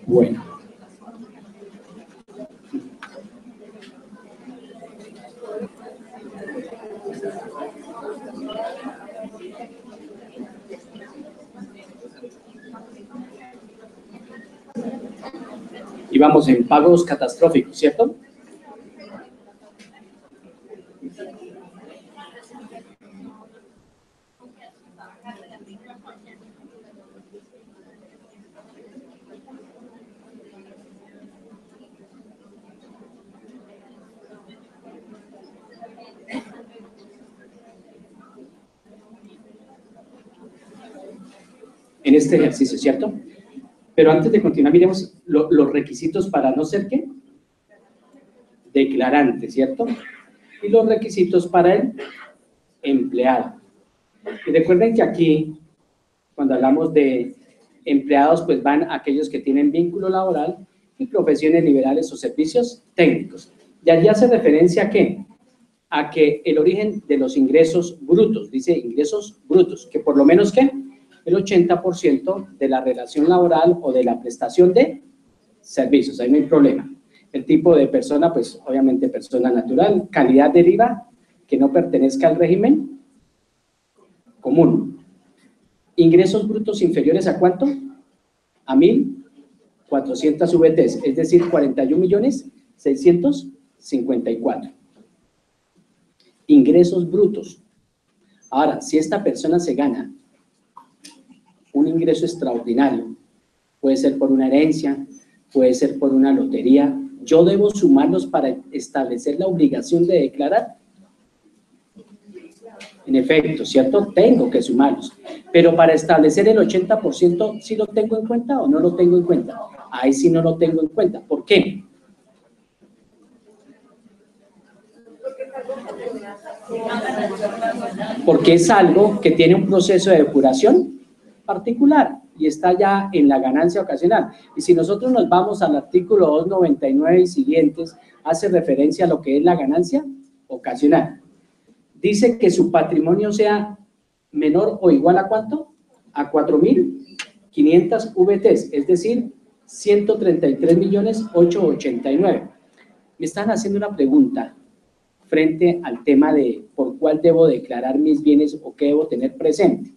Bueno. Y vamos en pagos catastróficos, ¿cierto? En este ejercicio, ¿cierto? Pero antes de continuar, miremos los requisitos para no ser, ¿qué? Declarante, ¿cierto? Y los requisitos para el empleado. Y recuerden que aquí, cuando hablamos de empleados, pues van aquellos que tienen vínculo laboral y profesiones liberales o servicios técnicos. Y allí hace referencia a ¿qué? A que el origen de los ingresos brutos, dice ingresos brutos, que por lo menos ¿qué? El 80% de la relación laboral o de la prestación de servicios, ahí no hay problema. El tipo de persona, pues obviamente persona natural, calidad deriva que no pertenezca al régimen común. Ingresos brutos inferiores ¿a cuánto? A 1.400 VTs, es decir, 41.654. Ingresos brutos. Ahora, si esta persona se gana un ingreso extraordinario, puede ser por una herencia, puede ser por una lotería, ¿yo debo sumarlos para establecer la obligación de declarar? En efecto, ¿cierto? Tengo que sumarlos. Pero para establecer el 80%, ¿sí lo tengo en cuenta o no lo tengo en cuenta? Ahí sí no lo tengo en cuenta. ¿Por qué? Porque es algo que tiene un proceso de depuración particular y está ya en la ganancia ocasional. Y si nosotros nos vamos al artículo 299 y siguientes, hace referencia a lo que es la ganancia ocasional. Dice que su patrimonio sea menor o igual a ¿cuánto? A 4.500 VTs, es decir, 133.889. Me están haciendo una pregunta frente al tema de por cuál debo declarar mis bienes o qué debo tener presente.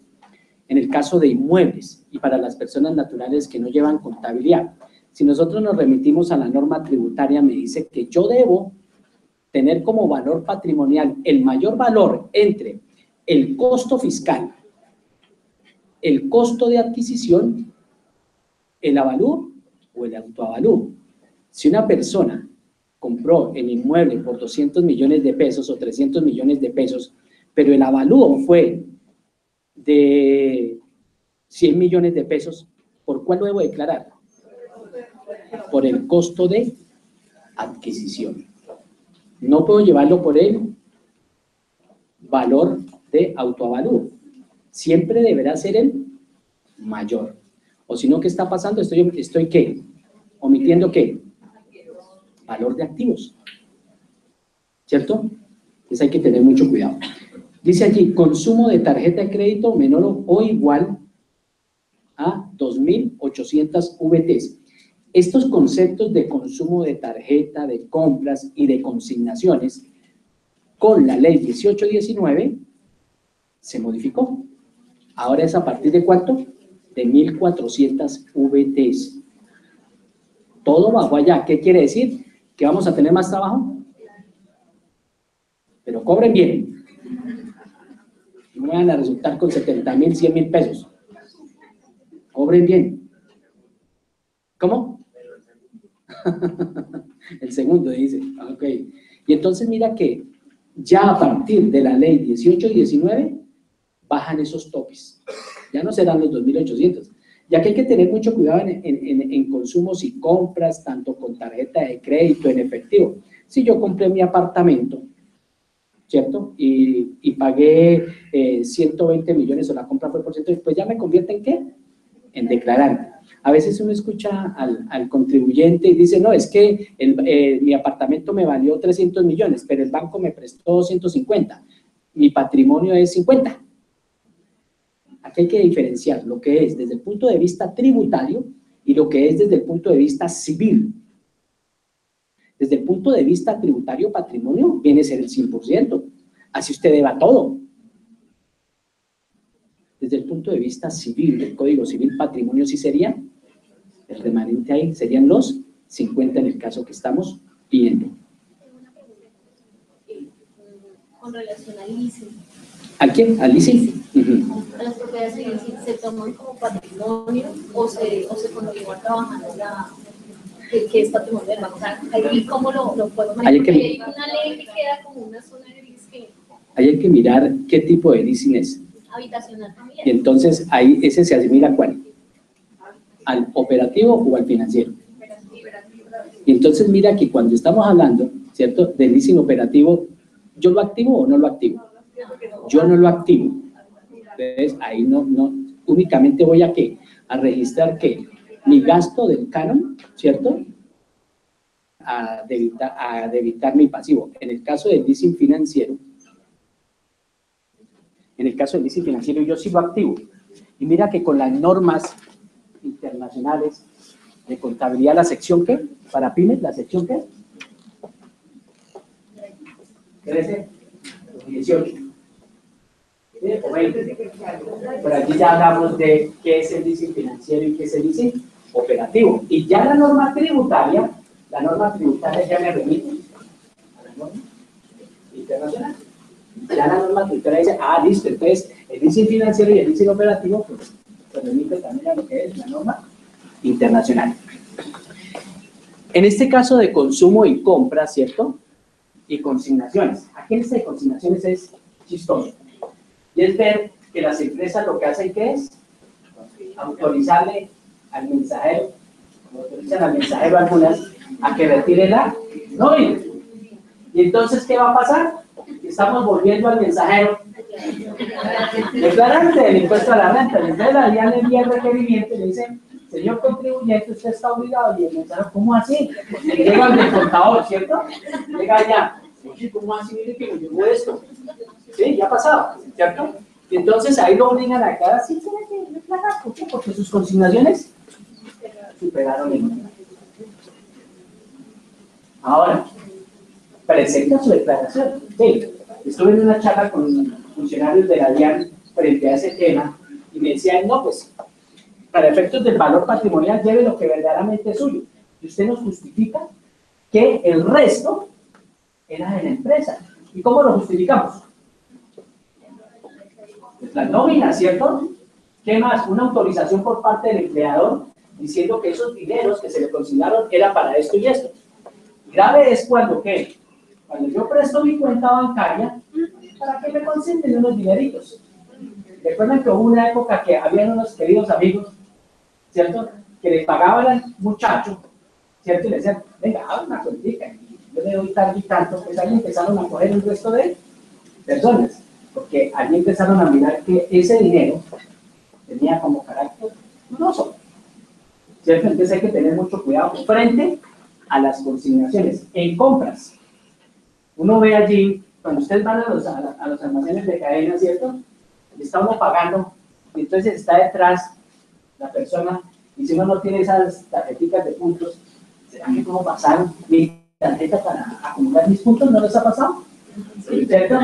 En el caso de inmuebles y para las personas naturales que no llevan contabilidad, si nosotros nos remitimos a la norma tributaria, me dice que yo debo tener como valor patrimonial el mayor valor entre el costo fiscal, el costo de adquisición, el avalúo o el autoavalúo. Si una persona compró el inmueble por 200 millones de pesos o 300 millones de pesos, pero el avalúo fue de 100 millones de pesos, ¿por cuál lo debo declarar? Por el costo de adquisición. No puedo llevarlo por el valor de autoavalúo. Siempre deberá ser el mayor. O si no, ¿qué está pasando? Estoy ¿qué? Omitiendo ¿qué? Valor de activos. ¿Cierto? Entonces hay que tener mucho cuidado. Dice allí, consumo de tarjeta de crédito menor o igual a 2.800 VTs. Estos conceptos de consumo de tarjeta, de compras y de consignaciones, con la ley 1819, se modificó. Ahora es a partir de ¿cuánto? De 1.400 VTs. Todo bajó allá. ¿Qué quiere decir? ¿Que vamos a tener más trabajo? Pero cobren bien. No van a resultar con 70.000, 100.000 pesos. Cobren bien. ¿Cómo? El segundo dice, ok. Y entonces mira que ya a partir de la ley 18 y 19 bajan esos topes. Ya no serán los 2.800. Ya que hay que tener mucho cuidado en consumos y compras, tanto con tarjeta de crédito, en efectivo. Si yo compré mi apartamento, ¿cierto? Y pagué 120 millones o la compra fue por ciento, pues ya me convierte en ¿qué? En declarante. A veces uno escucha al contribuyente y dice, no, es que mi apartamento me valió 300 millones, pero el banco me prestó 150. Mi patrimonio es 50. Aquí hay que diferenciar lo que es desde el punto de vista tributario y lo que es desde el punto de vista civil. Desde el punto de vista tributario patrimonio, viene a ser el 100%. Así usted deba todo. Desde el punto de vista civil, del Código Civil Patrimonio, sí sería, el remanente ahí serían los 50 en el caso que estamos viendo. Con relación al leasing. ¿A quién? ¿Al leasing? A las propiedades de leasing, ¿se toman como patrimonio o se continúa trabajando que es patrimonio del banco? O sea, ahí cómo lo podemos manejar, porque hay una ley que queda como una zona gris que... Ahí hay que mirar qué tipo de leasing es. Habitacional también. Y entonces ahí ese se asimila ¿a cuál? ¿Al operativo o al financiero? Y entonces mira que cuando estamos hablando, ¿cierto?, del leasing operativo, ¿yo lo activo o no lo activo? Yo no lo activo. Entonces ahí no, únicamente voy a ¿qué? A registrar ¿qué? Mi gasto del canon, ¿cierto?, a debitar mi pasivo. En el caso del leasing financiero, yo sí lo activo. Y mira que con las normas internacionales de contabilidad, la sección ¿qué? Para pymes, la sección ¿qué? 13, 18. ¿Sí? O 20. Por aquí ya hablamos de qué es el leasing financiero y qué es el leasing operativo. Y ya la norma tributaria ya me remite a la norma internacional. Ya la norma tributaria dice, listo, entonces el leasing financiero y el leasing operativo pues se remite también a lo que es la norma internacional. En este caso de consumo y compra, ¿cierto?, y consignaciones. Aquí en este de consignaciones es chistoso. Y es ver que las empresas lo que hacen, ¿qué es? Autorizarle al mensajero, autorizan al mensajero algunas a que retire la nómina. Y entonces, ¿qué va a pasar? Estamos volviendo al mensajero declarante del impuesto a la renta. Entonces la DIAN le envía el requerimiento y le dice, señor contribuyente, usted está obligado. Y el mensajero, ¿cómo así? Y llega el del contador, ¿cierto? Llega allá, oye, ¿cómo así? Mire que me llegó esto. Sí, ya ha pasado, ¿cierto? Y entonces ahí lo obligan a declarar, sí, tiene que declarar. ¿Por qué? Porque sus consignaciones superaron el número. Ahora, presenta su declaración. Sí, estuve en una charla con funcionarios de la DIAN frente a ese tema y me decían, no, pues, para efectos del valor patrimonial, lleve lo que verdaderamente es suyo. Y usted nos justifica que el resto era de la empresa. ¿Y cómo lo justificamos? Pues la nómina, ¿cierto? ¿Qué más? Una autorización por parte del empleador diciendo que esos dineros que se le consignaron era para esto y esto. Grave es cuando, ¿qué? Cuando yo presto mi cuenta bancaria, ¿para qué me consignen unos dineritos? Recuerden que hubo una época que habían unos queridos amigos, ¿cierto?, que les pagaban al muchacho, ¿cierto?, y le decían, venga, haga una cuentica, yo le doy tanto y tanto. Pues ahí empezaron a coger el resto de personas, porque allí empezaron a mirar que ese dinero tenía como carácter dudoso, ¿cierto? Entonces hay que tener mucho cuidado frente a las consignaciones. En compras, uno ve allí, cuando ustedes van a los almacenes de cadena, ¿cierto?, está uno pagando, y entonces está detrás la persona, y si uno no tiene esas tarjetitas de puntos, ¿será que cómo pasar mi tarjeta para acumular mis puntos? ¿No les ha pasado? ¿Cierto?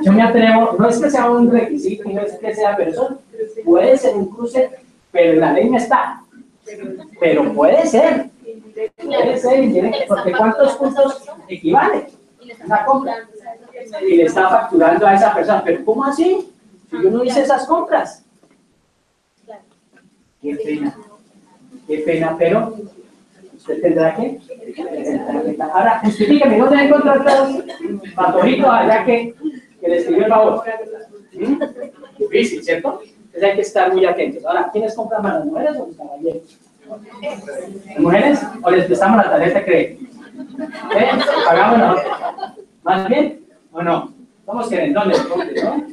Yo me atrevo, no es que sea un requisito, no es que sea, pero eso puede ser un cruce, pero en la ley no está. Pero puede ser, porque ¿cuántos puntos equivale una compra? Y le está facturando a esa persona, pero ¿cómo así? Si yo no hice esas compras. Qué pena, pero usted tendrá que. Ahora, justifíqueme, ¿no te encontrado Patojito allá que le escribió el favor? Difícil, ¿cierto? Entonces hay que estar muy atentos. Ahora, ¿quiénes compran más, las mujeres o los caballeros? ¿Las mujeres? ¿O les prestamos la tarjeta de crédito? ¿Pagamos la ¿Más bien? ¿O no? Somos querendones, ¿no?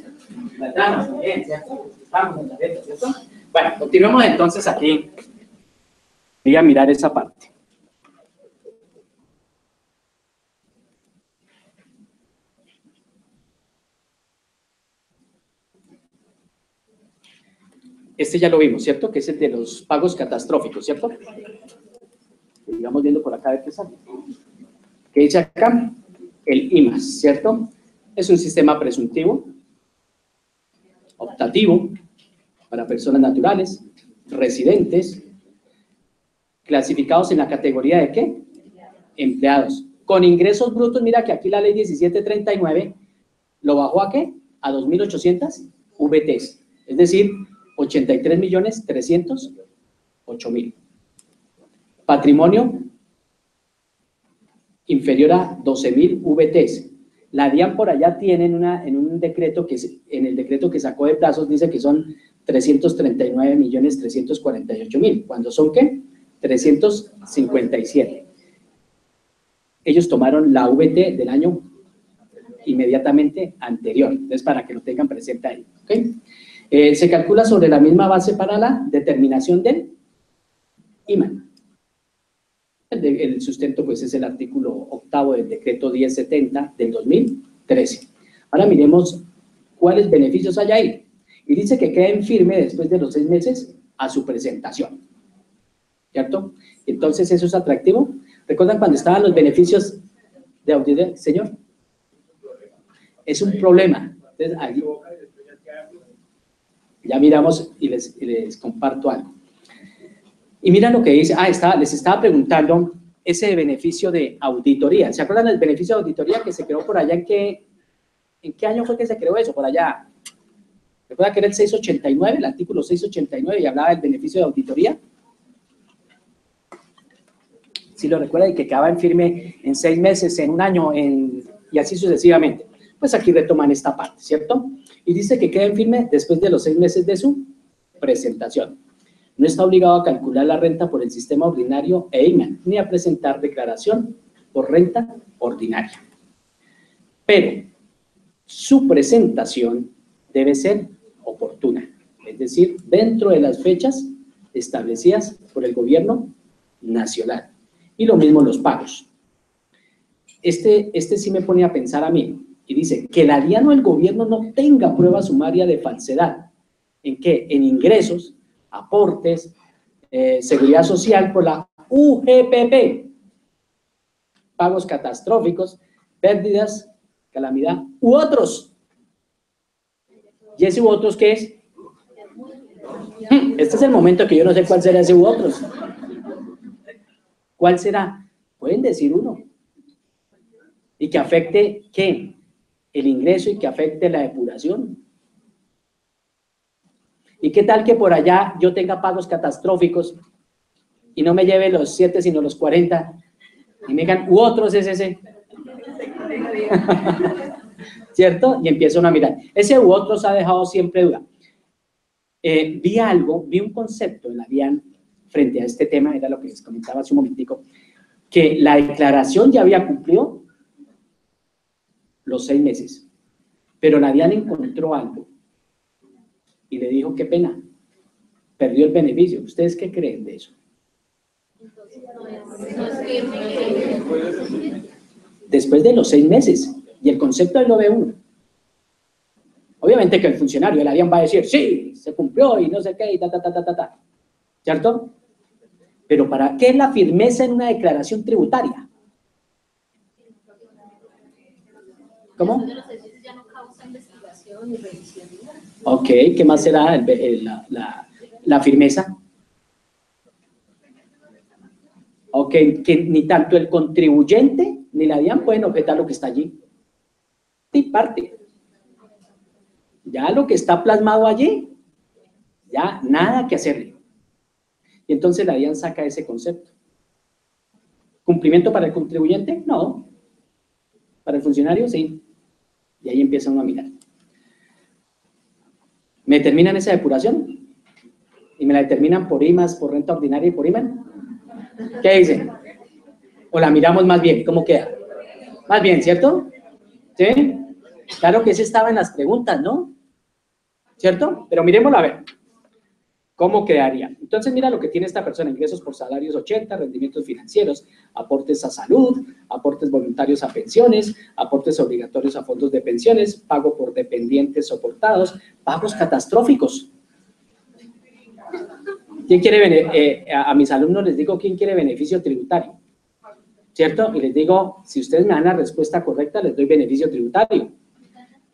Las damas también, ¿cierto? Estamos en la tarjeta, ¿cierto? Bueno, continuemos entonces aquí. Voy a mirar esa parte. Este ya lo vimos, ¿cierto? Que es el de los pagos catastróficos, ¿cierto? Sigamos viendo por acá a ver qué sale. ¿Qué dice acá? El IMAS, ¿cierto? Es un sistema presuntivo, optativo, para personas naturales, residentes, clasificados en la categoría de ¿qué? Empleados. Con ingresos brutos, mira que aquí la ley 1739 lo bajó ¿a qué? A 2.800 VTs, es decir, 83.308.000. Patrimonio inferior a 12.000 VTs. La DIAN por allá tiene en un decreto en el decreto que sacó de plazos dice que son 339.348.000. ¿Cuándo son qué? 357. Ellos tomaron la VT del año inmediatamente anterior. Entonces, para que lo tengan presente ahí. ¿Okay? Se calcula sobre la misma base para la determinación del IMAN. El sustento pues es el artículo 8º del decreto 1070 del 2013. Ahora miremos cuáles beneficios hay ahí. Y dice que queden firme después de los 6 meses a su presentación. ¿Cierto? Entonces, ¿eso es atractivo? ¿Recuerdan cuando estaban los beneficios de auditoría? Señor, es un problema. Entonces, allí, ya miramos y les comparto algo. Y mira lo que dice, les estaba preguntando ese beneficio de auditoría. ¿Se acuerdan del beneficio de auditoría que se creó por allá? ¿En qué año fue que se creó eso? Por allá. ¿Recuerda que era el 689, el artículo 689 y hablaba del beneficio de auditoría? Si lo recuerda, y que quedaba en firme en 6 meses, en un año, y así sucesivamente. Pues aquí retoman esta parte, ¿cierto? Y dice que queda en firme después de los 6 meses de su presentación. No está obligado a calcular la renta por el sistema ordinario e IMAN, ni a presentar declaración por renta ordinaria. Pero su presentación debe ser oportuna, es decir, dentro de las fechas establecidas por el gobierno nacional. Y lo mismo los pagos. Este sí me pone a pensar a mí, y dice que la DIAN o el gobierno no tenga prueba sumaria de falsedad. ¿En qué? En ingresos, aportes, seguridad social por la UGPP, pagos catastróficos, pérdidas, calamidad, u otros. ¿Y ese u otros qué es? Este es el momento que yo no sé cuál será ese u otros. ¿Cuál será? Pueden decir uno. Y que afecte, ¿qué? El ingreso y que afecte la depuración. ¿Y qué tal que por allá yo tenga pagos catastróficos y no me lleve los 7 sino los 40 y me digan, u otros es ese? ¿Cierto? Y empiezo a mirar. Ese u otros ha dejado siempre duda. Vi un concepto en la DIAN frente a este tema, era lo que les comentaba hace un momentico, que la declaración ya había cumplido los 6 meses, pero la DIAN encontró algo y le dijo, qué pena, perdió el beneficio. ¿Ustedes qué creen de eso? Después de los 6 meses, y el concepto ahí lo ve uno. Obviamente que el funcionario de la DIAN va a decir, sí, se cumplió y no sé qué, y ¿cierto? Pero ¿para qué la firmeza en una declaración tributaria? ¿Cómo? Ok, ¿qué más será la firmeza? Ok, que ni tanto el contribuyente ni la DIAN pueden objetar lo que está allí. Y parte. Ya lo que está plasmado allí, ya nada que hacerle. Y entonces la DIAN saca ese concepto. ¿Cumplimiento para el contribuyente? No. ¿Para el funcionario? Sí. Y ahí empieza uno a mirar. ¿Me determinan esa depuración? ¿Y me la determinan por IMAS, por renta ordinaria y por IMAN? ¿Qué dicen? ¿O la miramos más bien? ¿Cómo queda? Más bien, ¿cierto? ¿Sí? Claro que ese estaba en las preguntas, ¿no? ¿Cierto? Pero miremoslo a ver. ¿Cómo quedaría? Entonces, mira lo que tiene esta persona: ingresos por salarios 80, rendimientos financieros, aportes a salud, aportes voluntarios a pensiones, aportes obligatorios a fondos de pensiones, pago por dependientes soportados, pagos catastróficos. ¿Quién quiere, a mis alumnos les digo quién quiere beneficio tributario? ¿Cierto? Y les digo, si ustedes me dan la respuesta correcta, les doy beneficio tributario.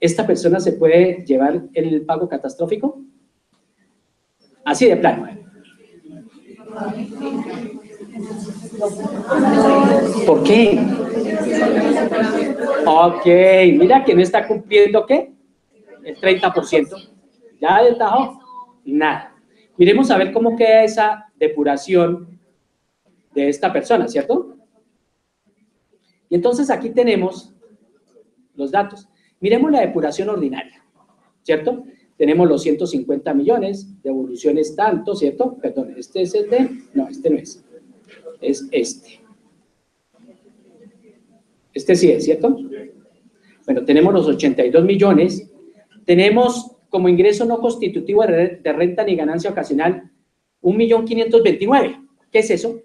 ¿Esta persona se puede llevar el pago catastrófico? Así de plano. ¿Por qué? Ok, mira que no está cumpliendo, ¿qué? El 30%. ¿Ya de tajo? Nada. Miremos a ver cómo queda esa depuración de esta persona, ¿cierto? Y entonces aquí tenemos los datos. Miremos la depuración ordinaria, ¿cierto? Tenemos los 150 millones, devoluciones tanto, ¿cierto? Perdón, este es el de... No, este no es. Es este. Este sí es, ¿cierto? Bueno, tenemos los 82 millones. Tenemos como ingreso no constitutivo de renta ni ganancia ocasional 1.529.000. ¿Qué es eso?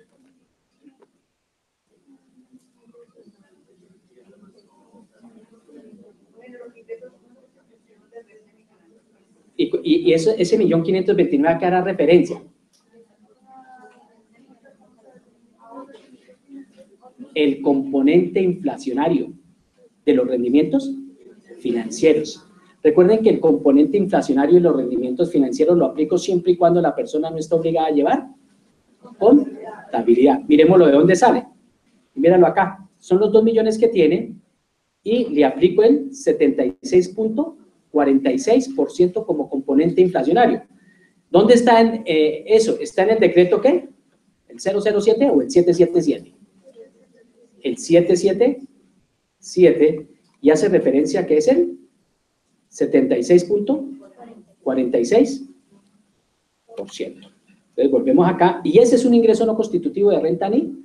Y ese 1.529.000 ¿a qué hará referencia? El componente inflacionario de los rendimientos financieros. Recuerden que el componente inflacionario de los rendimientos financieros lo aplico siempre y cuando la persona no está obligada a llevar contabilidad. Miremoslo de dónde sale. Míralo acá. Son los 2 millones que tiene y le aplico el 76.46% como componente inflacionario. ¿Dónde está eso? ¿Está en el decreto qué? ¿El 007 o el 777? El 777 y hace referencia a que es el 76.46%. Entonces volvemos acá y ese es un ingreso no constitutivo de renta ni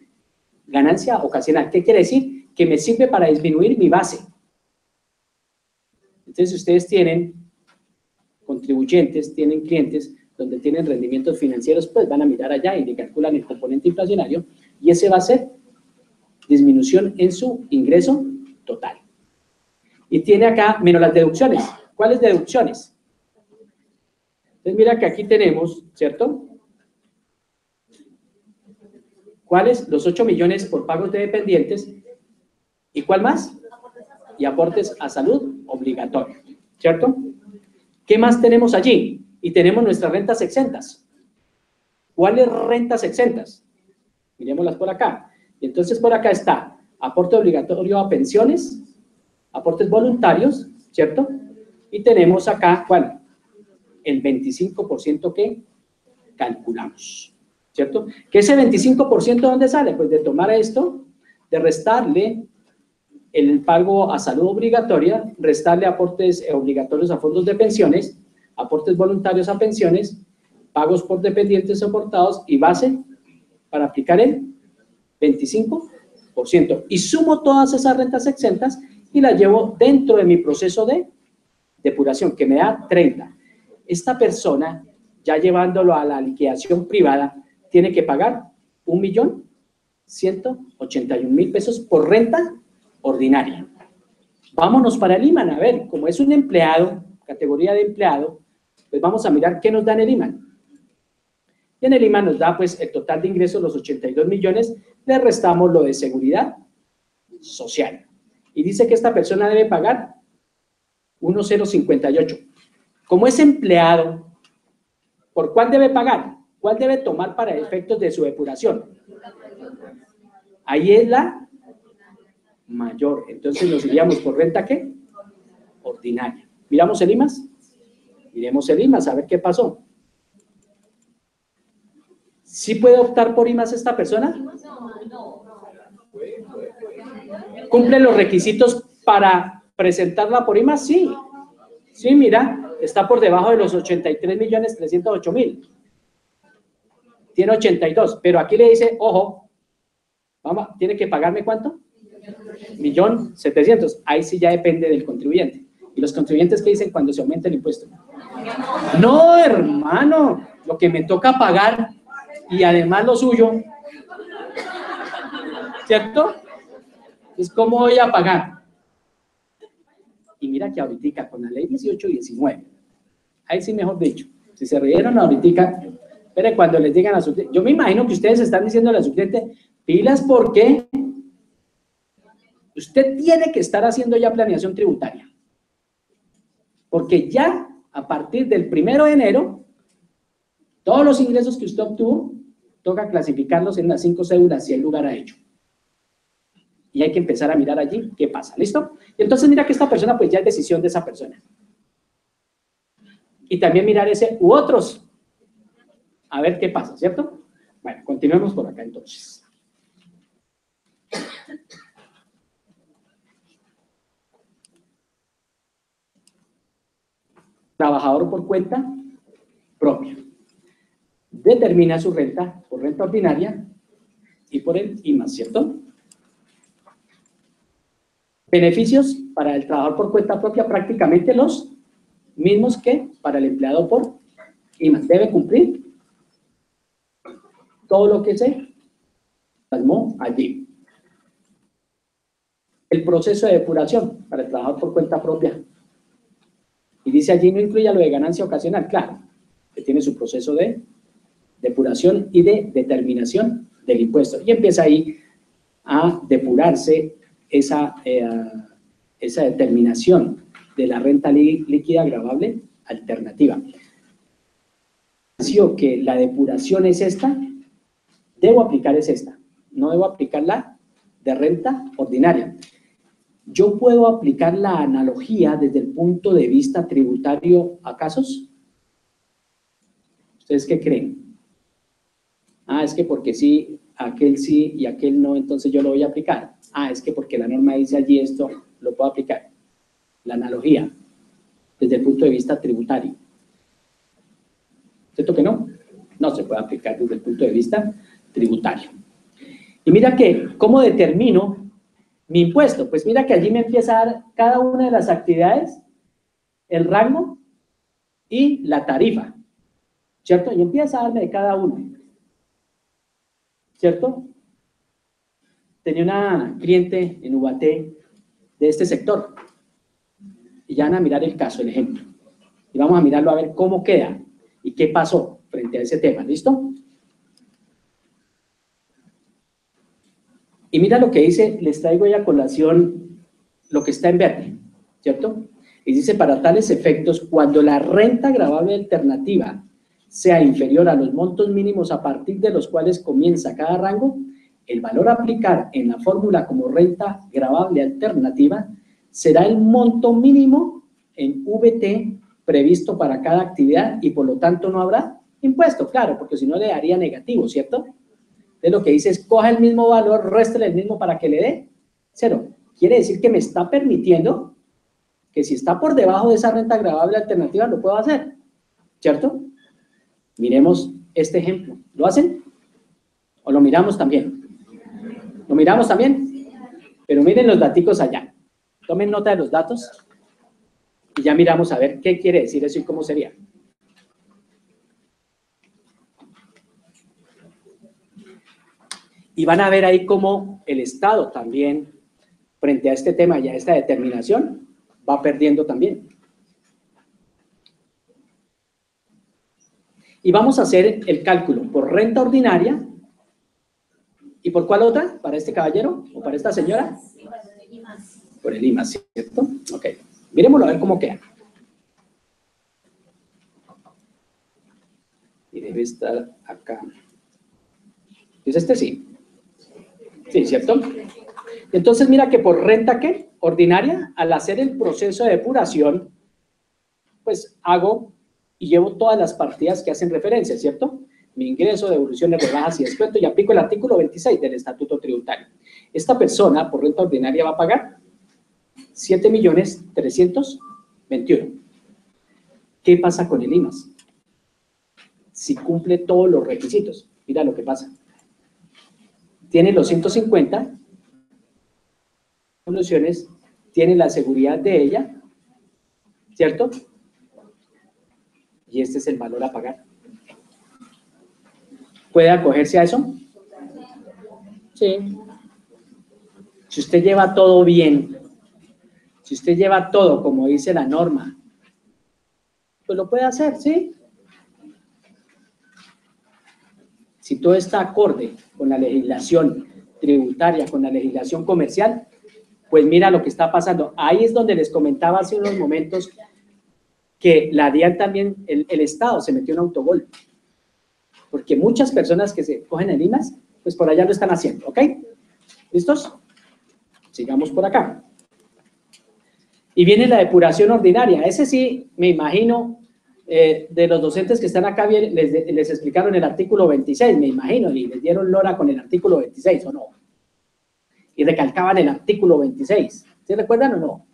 ganancia ocasional. ¿Qué quiere decir? Que me sirve para disminuir mi base. Entonces, si ustedes tienen contribuyentes, tienen clientes donde tienen rendimientos financieros, pues van a mirar allá y le calculan el componente inflacionario y ese va a ser disminución en su ingreso total. Y tiene acá menos las deducciones. ¿Cuáles deducciones? Entonces, mira que aquí tenemos, ¿cierto? ¿Cuáles? Los 8 millones por pagos de dependientes. ¿Y cuál más? Y aportes a salud obligatorios, ¿cierto? ¿Qué más tenemos allí? Y tenemos nuestras rentas exentas. ¿Cuáles rentas exentas? Miremoslas por acá. Y entonces por acá está aporte obligatorio a pensiones, aportes voluntarios, ¿cierto? Y tenemos acá, ¿cuál? El 25% que calculamos, ¿cierto? ¿Que ese 25% dónde sale? Pues de tomar esto, de restarle el pago a salud obligatoria, restarle aportes obligatorios a fondos de pensiones, aportes voluntarios a pensiones, pagos por dependientes soportados y base para aplicar el 25%. Y sumo todas esas rentas exentas y las llevo dentro de mi proceso de depuración, que me da 30. Esta persona, ya llevándolo a la liquidación privada, tiene que pagar 1.181.000 pesos por renta ordinaria. Vámonos para el IMAN. A ver, como es un empleado, categoría de empleado, pues vamos a mirar qué nos da en el IMAN. Y en el IMAN nos da pues el total de ingresos, los 82 millones, le restamos lo de seguridad social. Y dice que esta persona debe pagar 1.058. Como es empleado, ¿por cuál debe pagar? ¿Cuál debe tomar para efectos de su depuración? Ahí es la mayor. Entonces nos iríamos por renta, ¿qué? Ordinaria. ¿Miramos el IMAS? Miremos el IMAS, a ver qué pasó. ¿Sí puede optar por IMAS esta persona? ¿Cumple los requisitos para presentarla por IMAS? Sí. Sí, mira, está por debajo de los 83.308.000. Tiene 82, pero aquí le dice, ojo, vamos, ¿tiene que pagarme cuánto? 1.700.000. Ahí sí ya depende del contribuyente. ¿Y los contribuyentes qué dicen cuando se aumenta el impuesto? No, hermano, lo que me toca pagar y además lo suyo, ¿cierto? Entonces, ¿cómo voy a pagar? Y mira que ahorita con la ley 18 y 19, ahí sí mejor dicho, si se rieron ahorita, Pero cuando les digan a su cliente, yo me imagino que ustedes están diciéndole a su cliente, pilas porque usted tiene que estar haciendo ya planeación tributaria. Porque ya a partir del 1 de enero, todos los ingresos que usted obtuvo, toca clasificarlos en las 5 cédulas si el lugar ha hecho. Y hay que empezar a mirar allí qué pasa, ¿listo? Y entonces mira que esta persona pues ya es decisión de esa persona. Y también mirar ese u otros. A ver qué pasa, ¿cierto? Bueno, continuemos por acá entonces. Trabajador por cuenta propia. Determina su renta por renta ordinaria y por el IMAS, ¿cierto? Beneficios para el trabajador por cuenta propia prácticamente los mismos que para el empleado por IMAS. Debe cumplir todo lo que se plasmó allí. El proceso de depuración para el trabajador por cuenta propia. Y dice allí no incluye lo de ganancia ocasional, claro, que tiene su proceso de depuración y de determinación del impuesto. Y empieza ahí a depurarse esa determinación de la renta líquida gravable alternativa. Que la depuración es esta, debo aplicar es esta, no debo aplicar la de renta ordinaria. ¿Yo puedo aplicar la analogía desde el punto de vista tributario a casos? ¿Ustedes qué creen? Ah, es que porque sí, aquel sí y aquel no, entonces yo lo voy a aplicar. Ah, es que porque la norma dice allí esto, lo puedo aplicar. La analogía desde el punto de vista tributario. ¿Cierto que no? No se puede aplicar desde el punto de vista tributario. Y mira que, ¿cómo determino mi impuesto? Pues mira que allí me empieza a dar cada una de las actividades, el rango y la tarifa, ¿cierto? Y empieza a darme de cada uno, ¿cierto? Tenía una cliente en Ubaté de este sector y ya van a mirar el caso, el ejemplo. Y vamos a mirarlo a ver cómo queda y qué pasó frente a ese tema, ¿listo? Y mira lo que dice, les traigo ya a colación lo que está en verde, ¿cierto? Y dice, para tales efectos, cuando la renta gravable alternativa sea inferior a los montos mínimos a partir de los cuales comienza cada rango, el valor a aplicar en la fórmula como renta gravable alternativa será el monto mínimo en VT previsto para cada actividad y por lo tanto no habrá impuesto, claro, porque si no le daría negativo, ¿cierto? Entonces lo que dice es, coja el mismo valor, réstele el mismo para que le dé 0. Quiere decir que me está permitiendo que si está por debajo de esa renta gravable alternativa, lo puedo hacer, ¿cierto? Miremos este ejemplo. ¿Lo hacen? ¿O lo miramos también? ¿Lo miramos también? Pero miren los daticos allá. Tomen nota de los datos y ya miramos a ver qué quiere decir eso y cómo sería. Y van a ver ahí cómo el Estado también, frente a este tema y a esta determinación, va perdiendo también. Y vamos a hacer el cálculo por renta ordinaria. ¿Y por cuál otra? ¿Para este caballero o para esta señora? Por el IMAS, ¿cierto? Ok. Miremoslo a ver cómo queda. Y debe estar acá. ¿Es este? Sí. Sí, ¿cierto? Entonces mira que por renta, ¿qué? Ordinaria, al hacer el proceso de depuración, pues hago y llevo todas las partidas que hacen referencia, ¿cierto? Mi ingreso, devoluciones, rebajas y descuento y aplico el artículo 26 del Estatuto Tributario. Esta persona por renta ordinaria va a pagar 7.321.000. ¿Qué pasa con el IMAS? Si cumple todos los requisitos, mira lo que pasa. Tiene los 150 devoluciones, tiene la seguridad de ella, ¿cierto? Y este es el valor a pagar. ¿Puede acogerse a eso? Sí. Si usted lleva todo bien, si usted lleva todo como dice la norma, pues lo puede hacer, ¿sí? si todo está acorde con la legislación tributaria, con la legislación comercial, pues mira lo que está pasando. Ahí es donde les comentaba hace unos momentos que la DIAN también, el Estado se metió en autogol. Porque muchas personas que se cogen el IMAS, pues por allá lo están haciendo, ¿ok? ¿Listos? Sigamos por acá. Y viene la depuración ordinaria. Ese sí, me imagino, de los docentes que están acá, les explicaron el artículo 26, me imagino, y les dieron lora con el artículo 26, ¿o no? Y recalcaban el artículo 26. ¿Sí recuerdan o no?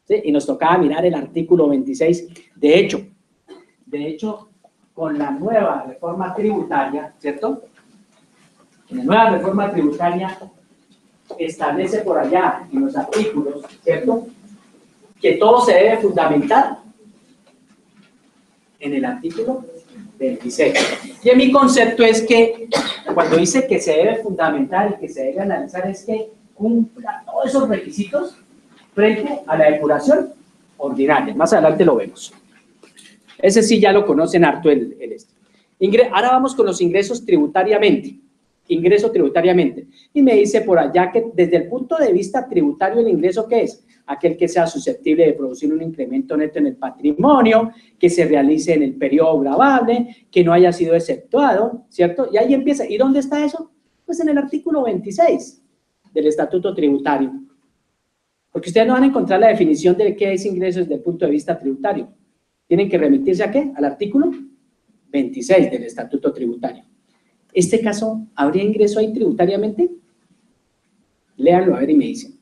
¿Sí? Y nos tocaba mirar el artículo 26. De hecho, con la nueva reforma tributaria, ¿cierto? La nueva reforma tributaria establece por allá en los artículos, ¿cierto?, que todo se debe fundamentar en el artículo 26. Y en mi concepto es que cuando dice que se debe fundamentar y que se debe analizar es que cumpla todos esos requisitos frente a la depuración ordinaria. Más adelante lo vemos. Ese sí ya lo conocen harto el este. Ahora vamos con los ingresos tributariamente. Ingreso tributariamente. Y me dice por allá que desde el punto de vista tributario, el ingreso, ¿qué es? Aquel que sea susceptible de producir un incremento neto en el patrimonio, que se realice en el periodo gravable, que no haya sido exceptuado, ¿cierto? Y ahí empieza. ¿Y dónde está eso? Pues en el artículo 26 del Estatuto Tributario. Porque ustedes no van a encontrar la definición de qué es ingreso desde el punto de vista tributario. Tienen que remitirse ¿a qué? Al artículo 26 del Estatuto Tributario. ¿Este caso habría ingreso ahí tributariamente? Léanlo a ver y me dicen.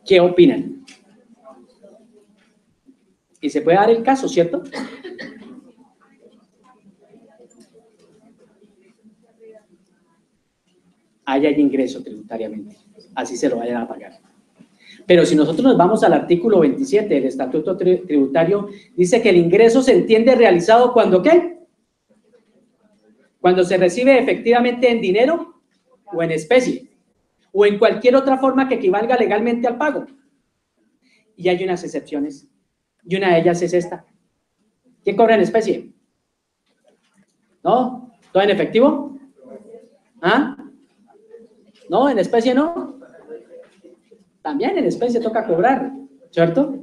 ¿Qué opinan? Y se puede dar el caso, ¿cierto? Ahí hay ingreso tributariamente, así se lo vayan a pagar. Pero si nosotros nos vamos al artículo 27 del Estatuto Tributario, dice que el ingreso se entiende realizado cuando ¿qué? Cuando se recibe efectivamente en dinero o en especie, o en cualquier otra forma que equivalga legalmente al pago. Y hay unas excepciones, y una de ellas es esta. ¿Quién cobra en especie? ¿No? ¿Todo en efectivo? ¿Ah? ¿No? ¿En especie no? También en especie toca cobrar, ¿cierto?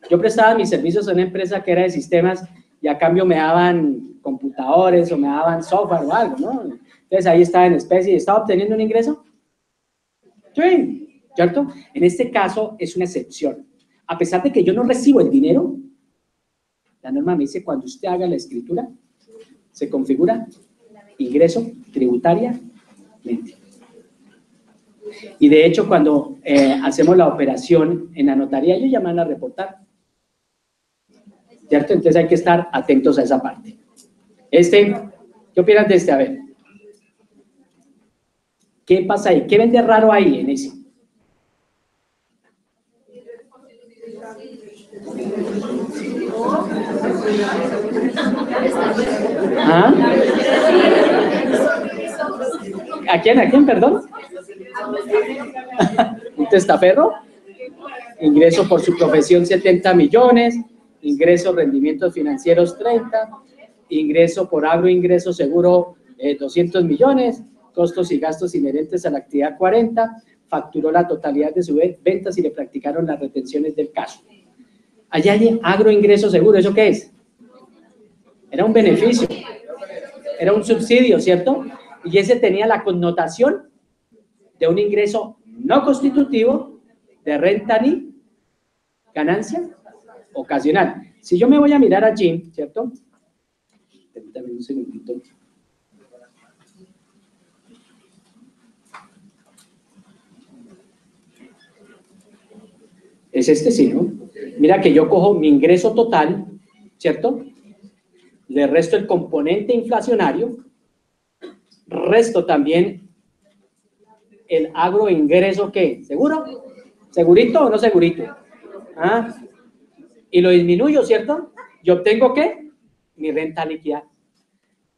Yo prestaba mis servicios a una empresa que era de sistemas y a cambio me daban computadores o me daban software o algo, ¿no? Entonces ahí estaba en especie y estaba obteniendo un ingreso. Sí, ¿cierto? En este caso es una excepción. A pesar de que yo no recibo el dinero, la norma me dice cuando usted haga la escritura, se configura ingreso tributariamente. Y de hecho, cuando hacemos la operación en la notaría, ellos llaman a reportar, ¿cierto? Entonces hay que estar atentos a esa parte. ¿Qué opinas de este? A ver. ¿Qué pasa ahí? ¿Qué vende raro ahí en ese? ¿Ah? ¿A quién, perdón? ¿Un testaferro? Ingreso por su profesión 70 millones, ingreso rendimientos financieros 30, ingreso por agroingreso seguro 200 millones, costos y gastos inherentes a la actividad 40, facturó la totalidad de sus ventas y le practicaron las retenciones del caso. Allá hay agroingreso seguro, ¿eso qué es? Era un beneficio, era un subsidio, ¿cierto? Y ese tenía la connotación de un ingreso no constitutivo de renta ni ganancia ocasional. Si yo me voy a mirar allí, ¿cierto? Permítame un segundito. Es este, sí, ¿no? Mira que yo cojo mi ingreso total, ¿cierto? Le resto el componente inflacionario, resto también el agroingreso, ¿qué? ¿Seguro? ¿Segurito o no segurito? ¿Ah? Y lo disminuyo, ¿cierto? ¿Y obtengo qué? Mi renta líquida.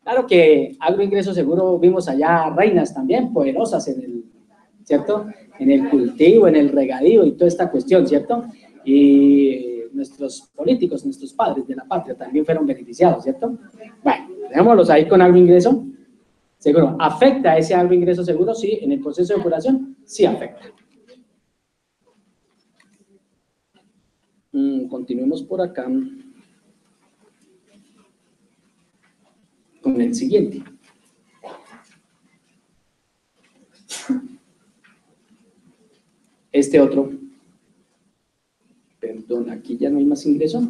Claro que agroingreso seguro vimos allá reinas también poderosas en el, ¿cierto? En el cultivo, en el regadío y toda esta cuestión, ¿cierto? Y nuestros políticos, nuestros padres de la patria también fueron beneficiados, ¿cierto? Bueno, dejémoslos ahí con agroingreso seguro. ¿Afecta ese agroingreso seguro? Sí, en el proceso de depuración, sí afecta. Continuemos por acá con el siguiente. Este otro. Perdón, aquí ya no hay más ingreso.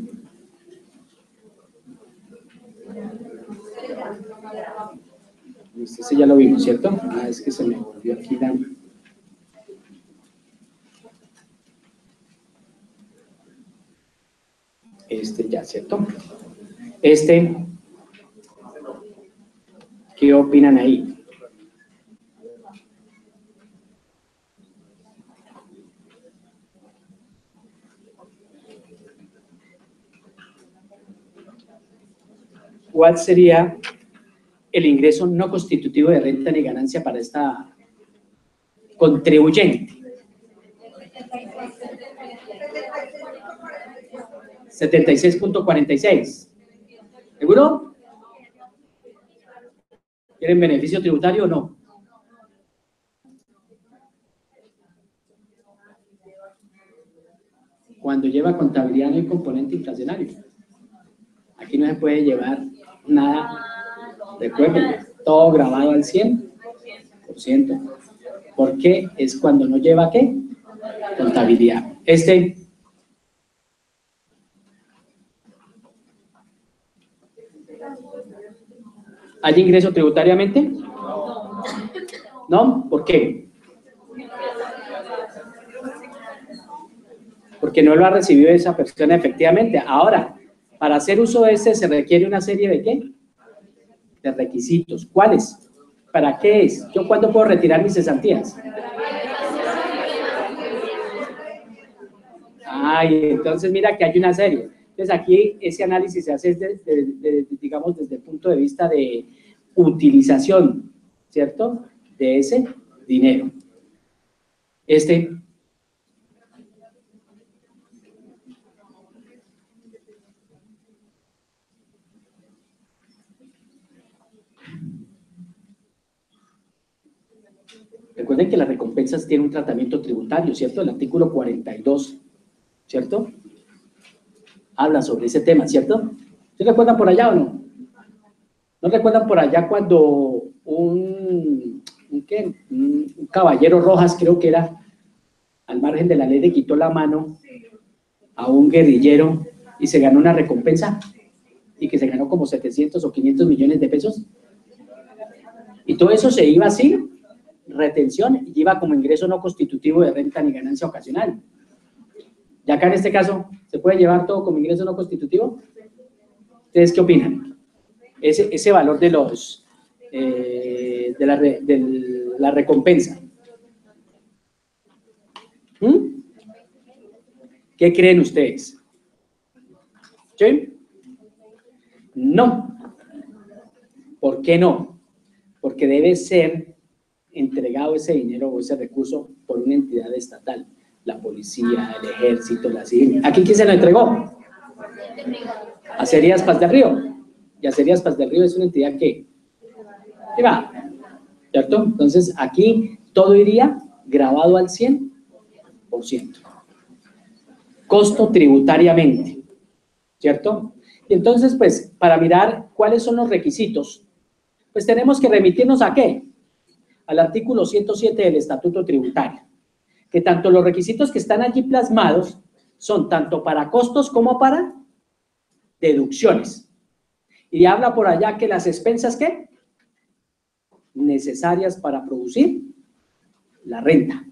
Este ya lo vimos, ¿cierto? Ah, es que se me volvió aquí la... Este ya, ¿cierto? Este, ¿qué opinan ahí? ¿Cuál sería el ingreso no constitutivo de renta ni ganancia para esta contribuyente? 76.46. ¿Seguro? ¿Quieren beneficio tributario o no? Cuando lleva contabilidad no hay componente inflacionario. Aquí no se puede llevar nada, recuerden, todo grabado al 100%. ¿Por qué? Es cuando no lleva ¿qué? Contabilidad. Este... ¿Hay ingreso tributariamente? ¿No? ¿Por qué? Porque no lo ha recibido esa persona efectivamente. Ahora, para hacer uso de este se requiere una serie de ¿qué? De requisitos. ¿Cuáles? ¿Para qué es? ¿Yo cuándo puedo retirar mis cesantías? Ay, entonces mira que hay una serie. Entonces aquí ese análisis se hace digamos desde el punto de vista de utilización, ¿cierto? De ese dinero. Recuerden que las recompensas tienen un tratamiento tributario, ¿cierto? El artículo 42, ¿cierto? Habla sobre ese tema, ¿cierto? ¿Se recuerdan por allá o no? ¿No recuerdan por allá cuando un caballero Rojas, creo que era, al margen de la ley, le quitó la mano a un guerrillero y se ganó una recompensa? Y que se ganó como 700 o 500 millones de pesos. Y todo eso se iba así, retención, y iba como ingreso no constitutivo de renta ni ganancia ocasional. Y acá en este caso, ¿se puede llevar todo como ingreso no constitutivo? ¿Ustedes qué opinan? Ese valor de los de la recompensa. ¿Qué creen ustedes? ¿Sí? No. ¿Por qué no? Porque debe ser entregado ese dinero o ese recurso por una entidad estatal, la policía, el ejército, la civil. ¿A quién se lo entregó? A Acerías Paz del Río. Y Acerías Paz del Río es una entidad que va, ¿cierto? Entonces aquí todo iría grabado al 100%. Costo tributariamente, ¿cierto? Y entonces, pues, para mirar cuáles son los requisitos, pues tenemos que remitirnos ¿a qué? Al artículo 107 del Estatuto Tributario, que tanto los requisitos que están allí plasmados son tanto para costos como para deducciones. Y habla por allá que las expensas, ¿qué? Necesarias para producir la renta.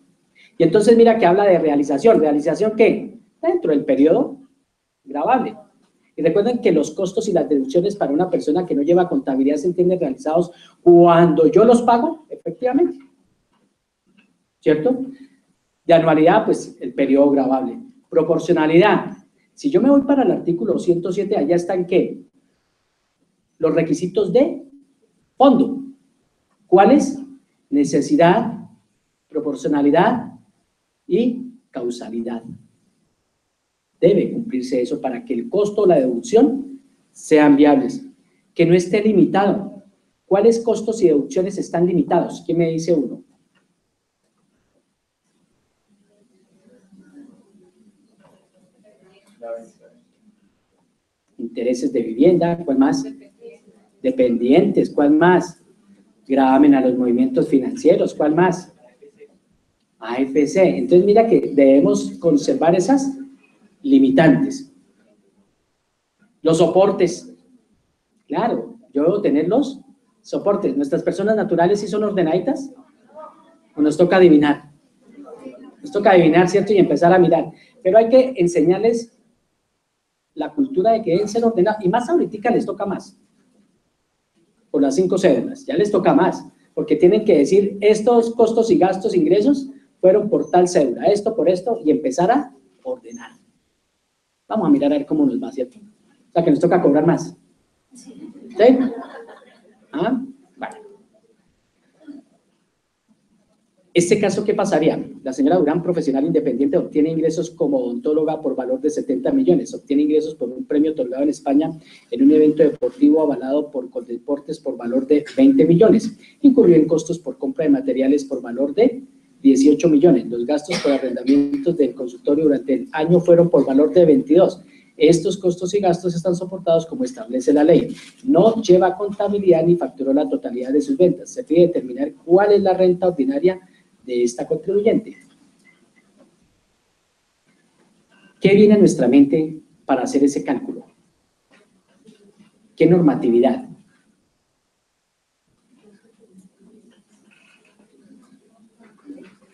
Y entonces mira que habla de realización. ¿Realización qué? Dentro del periodo gravable. Y recuerden que los costos y las deducciones para una persona que no lleva contabilidad se entienden realizados cuando yo los pago, efectivamente. ¿cierto? De anualidad, pues el periodo gravable. Proporcionalidad. Si yo me voy para el artículo 107, allá están ¿qué? Los requisitos de fondo. ¿Cuáles? Necesidad, proporcionalidad y causalidad. Debe cumplirse eso para que el costo o la deducción sean viables. Que no esté limitado. ¿Cuáles costos y deducciones están limitados? ¿Quién me dice uno? Intereses de vivienda, ¿cuál más? Dependientes, ¿cuál más? Gravamen a los movimientos financieros, ¿cuál más? AFC. Entonces mira que debemos conservar esas limitantes. Los soportes. Claro, yo debo tener los soportes. ¿Nuestras personas naturales sí son ordenaditas? ¿O nos toca adivinar? Nos toca adivinar, ¿cierto? Y empezar a mirar. Pero hay que enseñarles la cultura de que deben ser ordenados, y más ahorita les toca más, por las 5 cédulas, ya les toca más, porque tienen que decir, estos costos y gastos, ingresos, fueron por tal cédula, esto por esto, y empezar a ordenar. Vamos a mirar a ver cómo nos va, ¿cierto? O sea, que nos toca cobrar más. ¿Sí? ¿Ah? Vale. Este caso, ¿qué pasaría? La señora Durán, profesional independiente, obtiene ingresos como odontóloga por valor de 70 millones, obtiene ingresos por un premio otorgado en España en un evento deportivo avalado por Coldeportes por valor de 20 millones, incurrió en costos por compra de materiales por valor de 18 millones, los gastos por arrendamientos del consultorio durante el año fueron por valor de 22. Estos costos y gastos están soportados como establece la ley. No lleva contabilidad ni facturó la totalidad de sus ventas. Se pide determinar cuál es la renta ordinaria de esta contribuyente. ¿Qué viene a nuestra mente para hacer ese cálculo? ¿Qué normatividad?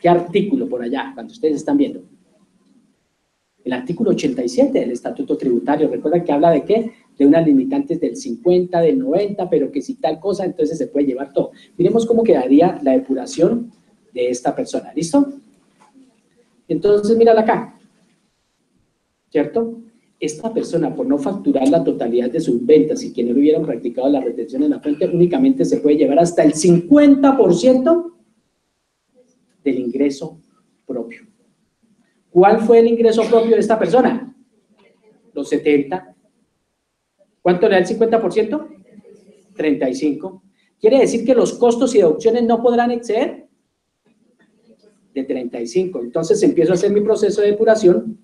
¿Qué artículo por allá, cuando ustedes están viendo? El artículo 87 del Estatuto Tributario. ¿Recuerdan que habla de qué? De unas limitantes del 50, del 90, pero que si tal cosa, entonces se puede llevar todo. Miremos cómo quedaría la depuración de esta persona, ¿listo? Entonces, mírala acá, ¿cierto? Esta persona, por no facturar la totalidad de sus ventas y que no le hubieran practicado la retención en la fuente, únicamente se puede llevar hasta el 50% del ingreso propio. ¿Cuál fue el ingreso propio de esta persona? Los 70. ¿Cuánto le da el 50%? 35. ¿Quiere decir que los costos y deducciones no podrán exceder? De 35. Entonces empiezo a hacer mi proceso de depuración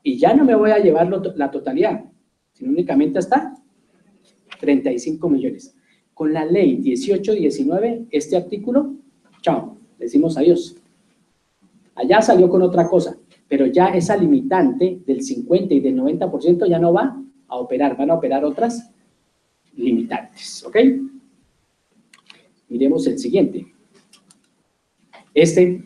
y ya no me voy a llevar la totalidad, sino únicamente hasta 35 millones. Con la ley 1819, este artículo, chao, decimos adiós. Allá salió con otra cosa, pero ya esa limitante del 50 y del 90% ya no va a operar, van a operar otras limitantes, ¿ok? Miremos el siguiente. Este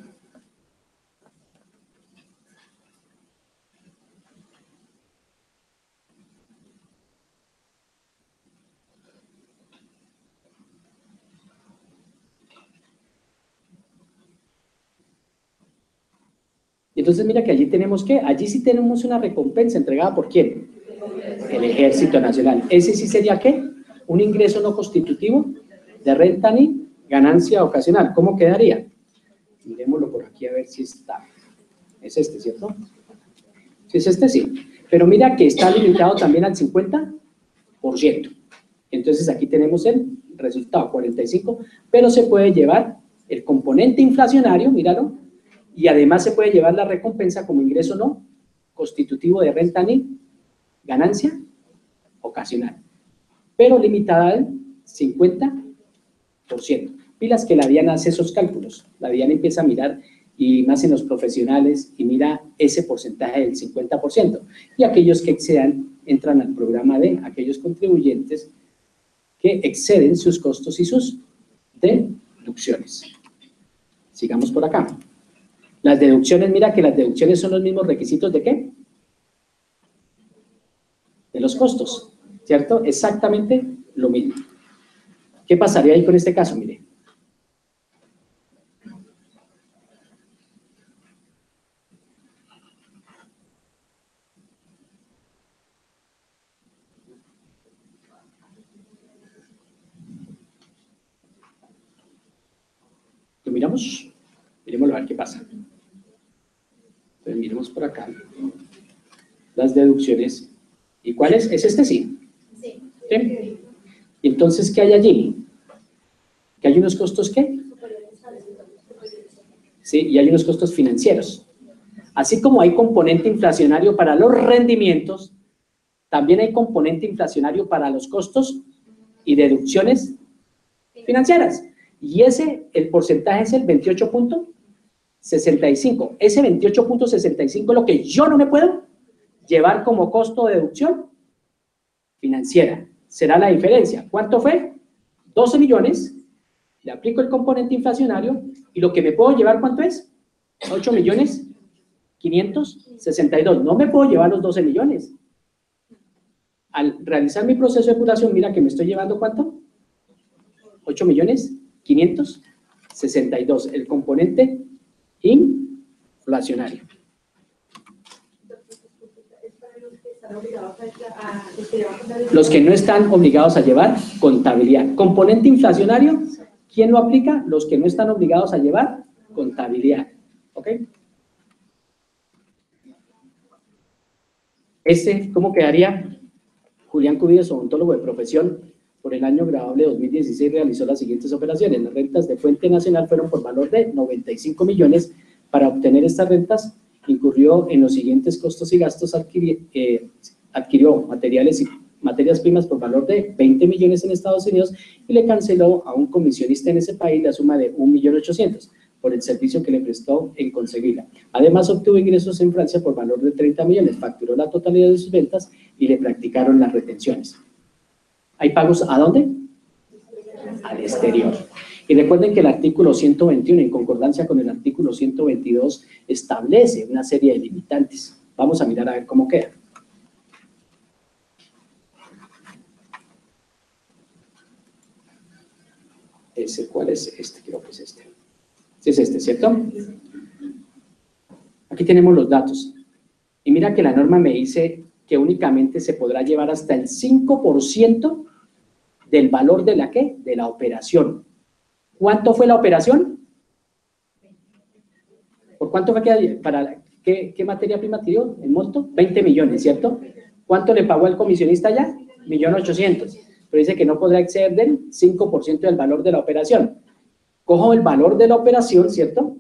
entonces mira que allí tenemos ¿qué? Allí sí tenemos una recompensa entregada ¿por quién? El Ejército Nacional. ¿Ese sí sería qué? Un ingreso no constitutivo de renta ni ganancia ocasional. ¿Cómo quedaría? Miremoslo por aquí a ver si está. Es este, ¿cierto? Si es este, sí. Pero mira que está limitado también al 50%. Entonces aquí tenemos el resultado, 45, pero se puede llevar el componente inflacionario, míralo, y además se puede llevar la recompensa como ingreso no constitutivo de renta ni ganancia ocasional, pero limitada al 50%. Pilas que la DIAN hace esos cálculos, la DIAN empieza a mirar, y más en los profesionales, y mira ese porcentaje del 50%, y aquellos que excedan entran al programa de aquellos contribuyentes que exceden sus costos y sus deducciones. Sigamos por acá. Las deducciones, mira que las deducciones son los mismos requisitos ¿de qué? De los costos, ¿cierto? Exactamente lo mismo. ¿Qué pasaría ahí con este caso? Mire. miremos a ver qué pasa. Entonces, miremos por acá las deducciones. ¿Y cuál es? ¿Es este? Sí. Sí. ¿Sí? ¿Y entonces qué hay allí? ¿Que hay unos costos qué? Sí, y hay unos costos financieros. Así como hay componente inflacionario para los rendimientos, también hay componente inflacionario para los costos y deducciones financieras. Y el porcentaje es el 28.65. Ese 28.65 es lo que yo no me puedo llevar como costo de deducción financiera. Será la diferencia. ¿Cuánto fue? 12 millones. Le aplico el componente inflacionario y lo que me puedo llevar, ¿cuánto es? 8.562.000. No me puedo llevar los 12 millones. Al realizar mi proceso de depuración, mira que me estoy llevando, ¿cuánto? 8.562.000. El componente inflacionario. Los que no están obligados a llevar contabilidad. Componente inflacionario, ¿quién lo aplica? Los que no están obligados a llevar contabilidad. ¿Ok? ¿Cómo quedaría? Julián Cubillos, odontólogo de profesión, por el año grabable 2016 realizó las siguientes operaciones. Las rentas de fuente nacional fueron por valor de 95 millones. Para obtener estas rentas, incurrió en los siguientes costos y gastos. Adquirió materias primas por valor de 20 millones en Estados Unidos y le canceló a un comisionista en ese país la suma de 1.800.000 por el servicio que le prestó en conseguirla. Además, obtuvo ingresos en Francia por valor de 30 millones, facturó la totalidad de sus ventas y le practicaron las retenciones. ¿Hay pagos a dónde? Al exterior. Y recuerden que el artículo 121, en concordancia con el artículo 122, establece una serie de limitantes. Vamos a mirar a ver cómo queda. ¿Cuál es este? Creo que es este. Sí, es este, ¿cierto? Aquí tenemos los datos. Y mira que la norma me dice que únicamente se podrá llevar hasta el 5% del valor de la ¿qué? De la operación. ¿Cuánto fue la operación? ¿Por cuánto fue qué materia prima tiró? ¿El monto? 20 millones, ¿cierto? ¿Cuánto le pagó el comisionista ya? 1.800.000. Pero dice que no podrá exceder del 5% del valor de la operación. Cojo el valor de la operación, ¿cierto?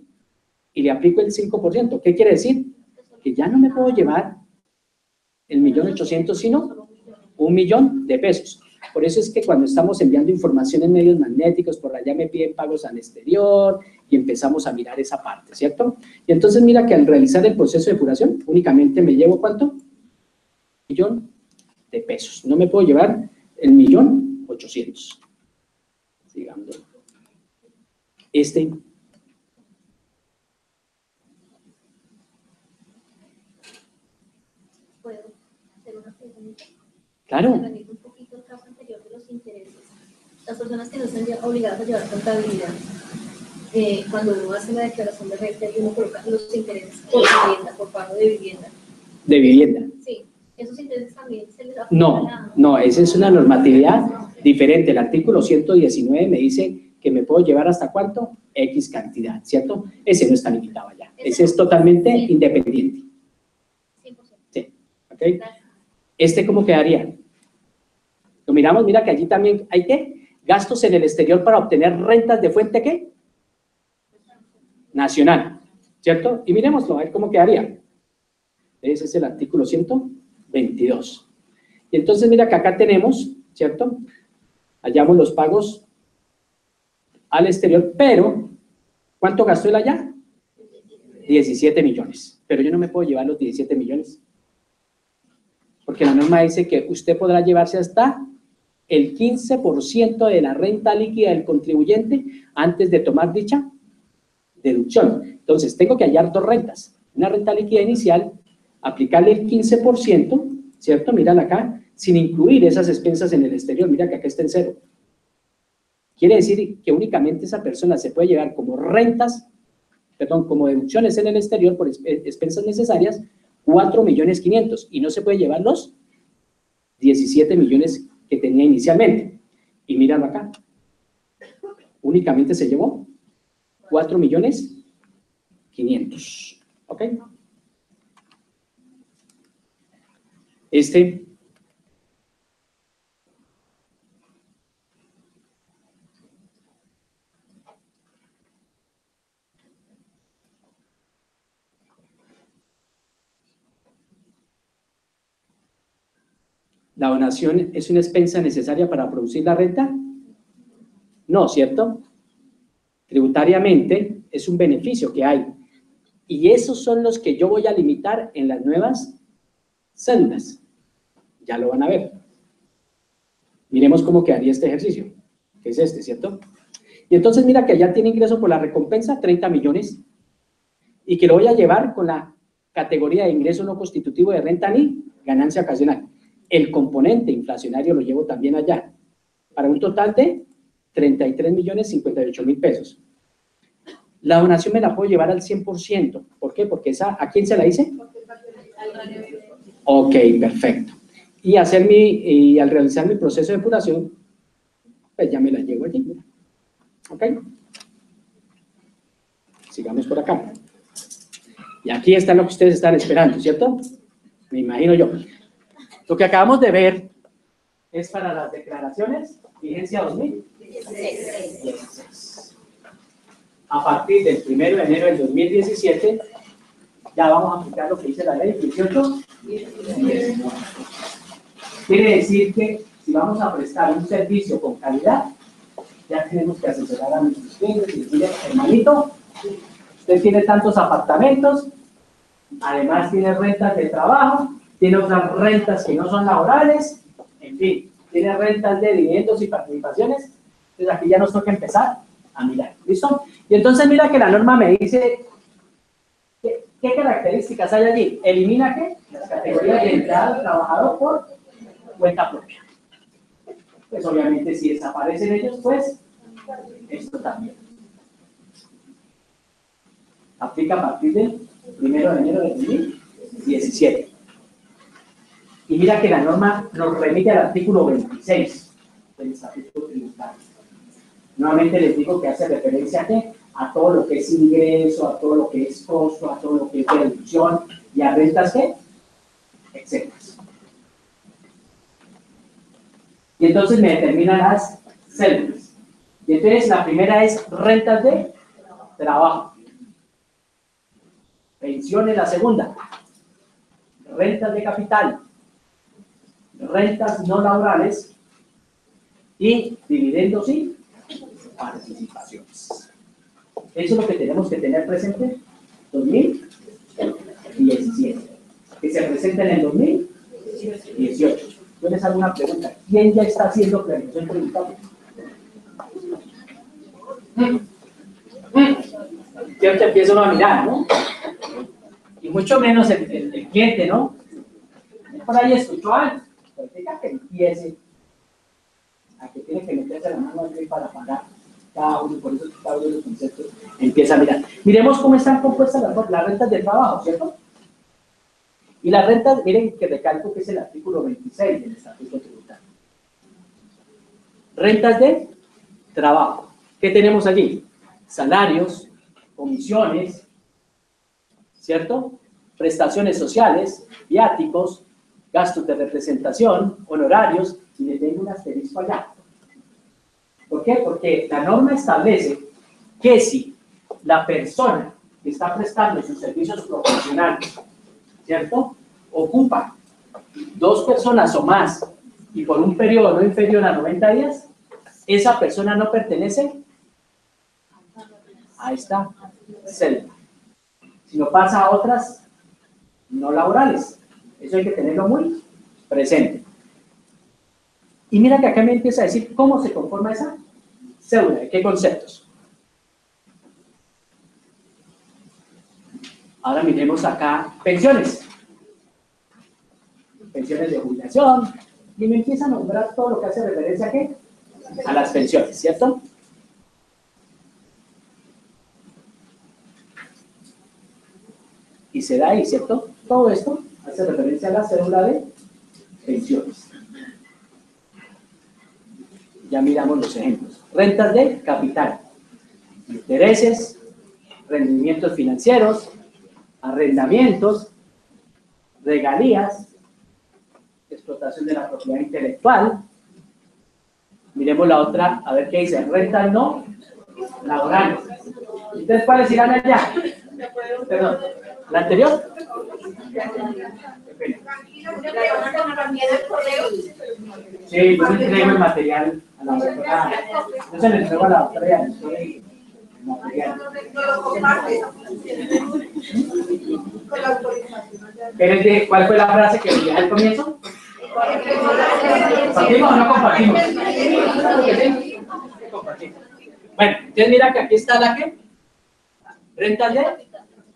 Y le aplico el 5%. ¿Qué quiere decir? Que ya no me puedo llevar el 1.800.000, sino 1.000.000 de pesos. Por eso es que cuando estamos enviando información en medios magnéticos, por allá me piden pagos al exterior y empezamos a mirar esa parte, ¿cierto? Y entonces mira que al realizar el proceso de depuración, únicamente me llevo, ¿cuánto? 1.000.000 de pesos. No me puedo llevar el 1.800.000. Sigamos. ¿Puedo hacer una pregunta? Claro. Un poquito el caso anterior de los intereses. Las personas que no están obligadas a llevar contabilidad, cuando uno hace la declaración de renta y uno coloca los intereses por vivienda, por pago de vivienda. ¿De vivienda? Sí. ¿Esos intereses también se les aplica? No, esa es una normatividad diferente. El artículo 119 me dice que me puedo llevar hasta cuánto, X cantidad, ¿cierto? Ese no está limitado allá. Ese es totalmente independiente. 100%. Sí, ¿ok? ¿Cómo quedaría? Lo miramos, mira que allí también hay ¿qué? Gastos en el exterior para obtener rentas de fuente ¿qué? Nacional, ¿cierto? Y miremoslo, a ver cómo quedaría. Ese es el artículo 122. Y entonces mira que acá tenemos, ¿cierto? Hallamos los pagos al exterior, pero ¿cuánto gastó él allá? 17 millones. Pero yo no me puedo llevar los 17 millones. Porque la norma dice que usted podrá llevarse hasta el 15% de la renta líquida del contribuyente antes de tomar dicha deducción. Entonces, tengo que hallar dos rentas. Una renta líquida inicial, aplicarle el 15%, ¿cierto? Mírala acá, sin incluir esas expensas en el exterior. Mira que acá está en cero. Quiere decir que únicamente esa persona se puede llevar como como deducciones en el exterior por expensas necesarias, 4.500.000 y no se puede llevar los 17 millones que tenía inicialmente. Y míralo acá. Únicamente se llevó 4.500.000. ¿Ok? ¿La donación es una expensa necesaria para producir la renta? No, ¿cierto? Tributariamente es un beneficio que hay. Y esos son los que yo voy a limitar en las nuevas cédulas. Ya lo van a ver. Miremos cómo quedaría este ejercicio, que es este, ¿cierto? Y entonces mira que allá tiene ingreso por la recompensa 30 millones y que lo voy a llevar con la categoría de ingreso no constitutivo de renta ni ganancia ocasional. El componente inflacionario lo llevo también allá, para un total de 33.058.000 pesos. La donación me la puedo llevar al 100%. ¿Por qué? Porque esa, ¿a quién se la hice? Ok, perfecto. Y al realizar mi proceso de depuración, pues ya me la llevo allí. ¿Ok? Sigamos por acá. Y aquí está lo que ustedes están esperando, ¿cierto? Me imagino yo. Lo que acabamos de ver es para las declaraciones, vigencia 2016. A partir del 1 de enero del 2017, ya vamos a aplicar lo que dice la ley 18. Quiere decir que si vamos a prestar un servicio con calidad, ya tenemos que asesorar a nuestros clientes y decirle, hermanito, usted tiene tantos apartamentos, además tiene rentas de trabajo, tiene otras rentas que no son laborales, en fin, tiene rentas de dividendos y participaciones. Entonces aquí ya nos toca empezar a mirar, ¿listo? Y entonces mira que la norma me dice, ¿qué características hay allí? Elimina ¿qué? Las categorías de empleado trabajador por cuenta propia. Pues obviamente si desaparecen ellos, pues esto también. Aplica a partir del 1 de enero de 2017. Y mira que la norma nos remite al artículo 26 del Estatuto Tributario. Nuevamente les digo que hace referencia a todo lo que es ingreso, a todo lo que es costo, a todo lo que es deducción y a rentas etcétera. Y entonces me determinan las células. Y entonces la primera es rentas de trabajo. Pensiones la segunda. Rentas de capital. Rentas no laborales. Y dividendos y participaciones. Eso es lo que tenemos que tener presente 2017. Que se presenta en el 2018. Yo les hago una pregunta. ¿Quién ya está haciendo planeación tributaria? Yo te empiezo a mirar, ¿no? Y mucho menos el cliente, ¿no? Por ahí escuchó algo. Pero fíjate que empiece a que tiene que meterse la mano aquí para pagar cada uno, por eso cada uno de los conceptos empieza a mirar. Miremos cómo están compuestas las rentas de trabajo, ¿cierto? Y las rentas, miren que recalco que es el artículo 26 del Estatuto Tributario. Rentas de trabajo. ¿Qué tenemos allí? Salarios, comisiones, ¿cierto? Prestaciones sociales, viáticos, gastos de representación, honorarios, y le tengo un asterisco allá. ¿Por qué? Porque la norma establece que si la persona que está prestando sus servicios profesionales, ¿cierto?, ocupa 2 personas o más y por un periodo no inferior a 90 días, esa persona no pertenece a esta célula, sino pasa a otras no laborales. Eso hay que tenerlo muy presente. Y mira que acá me empieza a decir cómo se conforma esa célula, ¿de qué conceptos? Ahora miremos acá pensiones. Pensiones de jubilación, y me empieza a nombrar todo lo que hace referencia ¿a qué? A las pensiones, ¿cierto? Y se da ahí, ¿cierto? Todo esto hace referencia a la cédula de pensiones. Ya miramos los ejemplos. Rentas de capital, intereses, rendimientos financieros, arrendamientos, regalías, explotación de la propiedad intelectual. Miremos la otra, a ver qué dice, rentas no laborales. ¿Ustedes cuáles irán allá? Perdón, ¿la anterior? Sí, yo le entrego el material a la doctora. Yo se le entrego a la doctora el material. ¿Cuál fue la frase que dije al comienzo? ¿Compartimos o no compartimos? Compartimos. Bueno, entonces mira que aquí está la que rentas de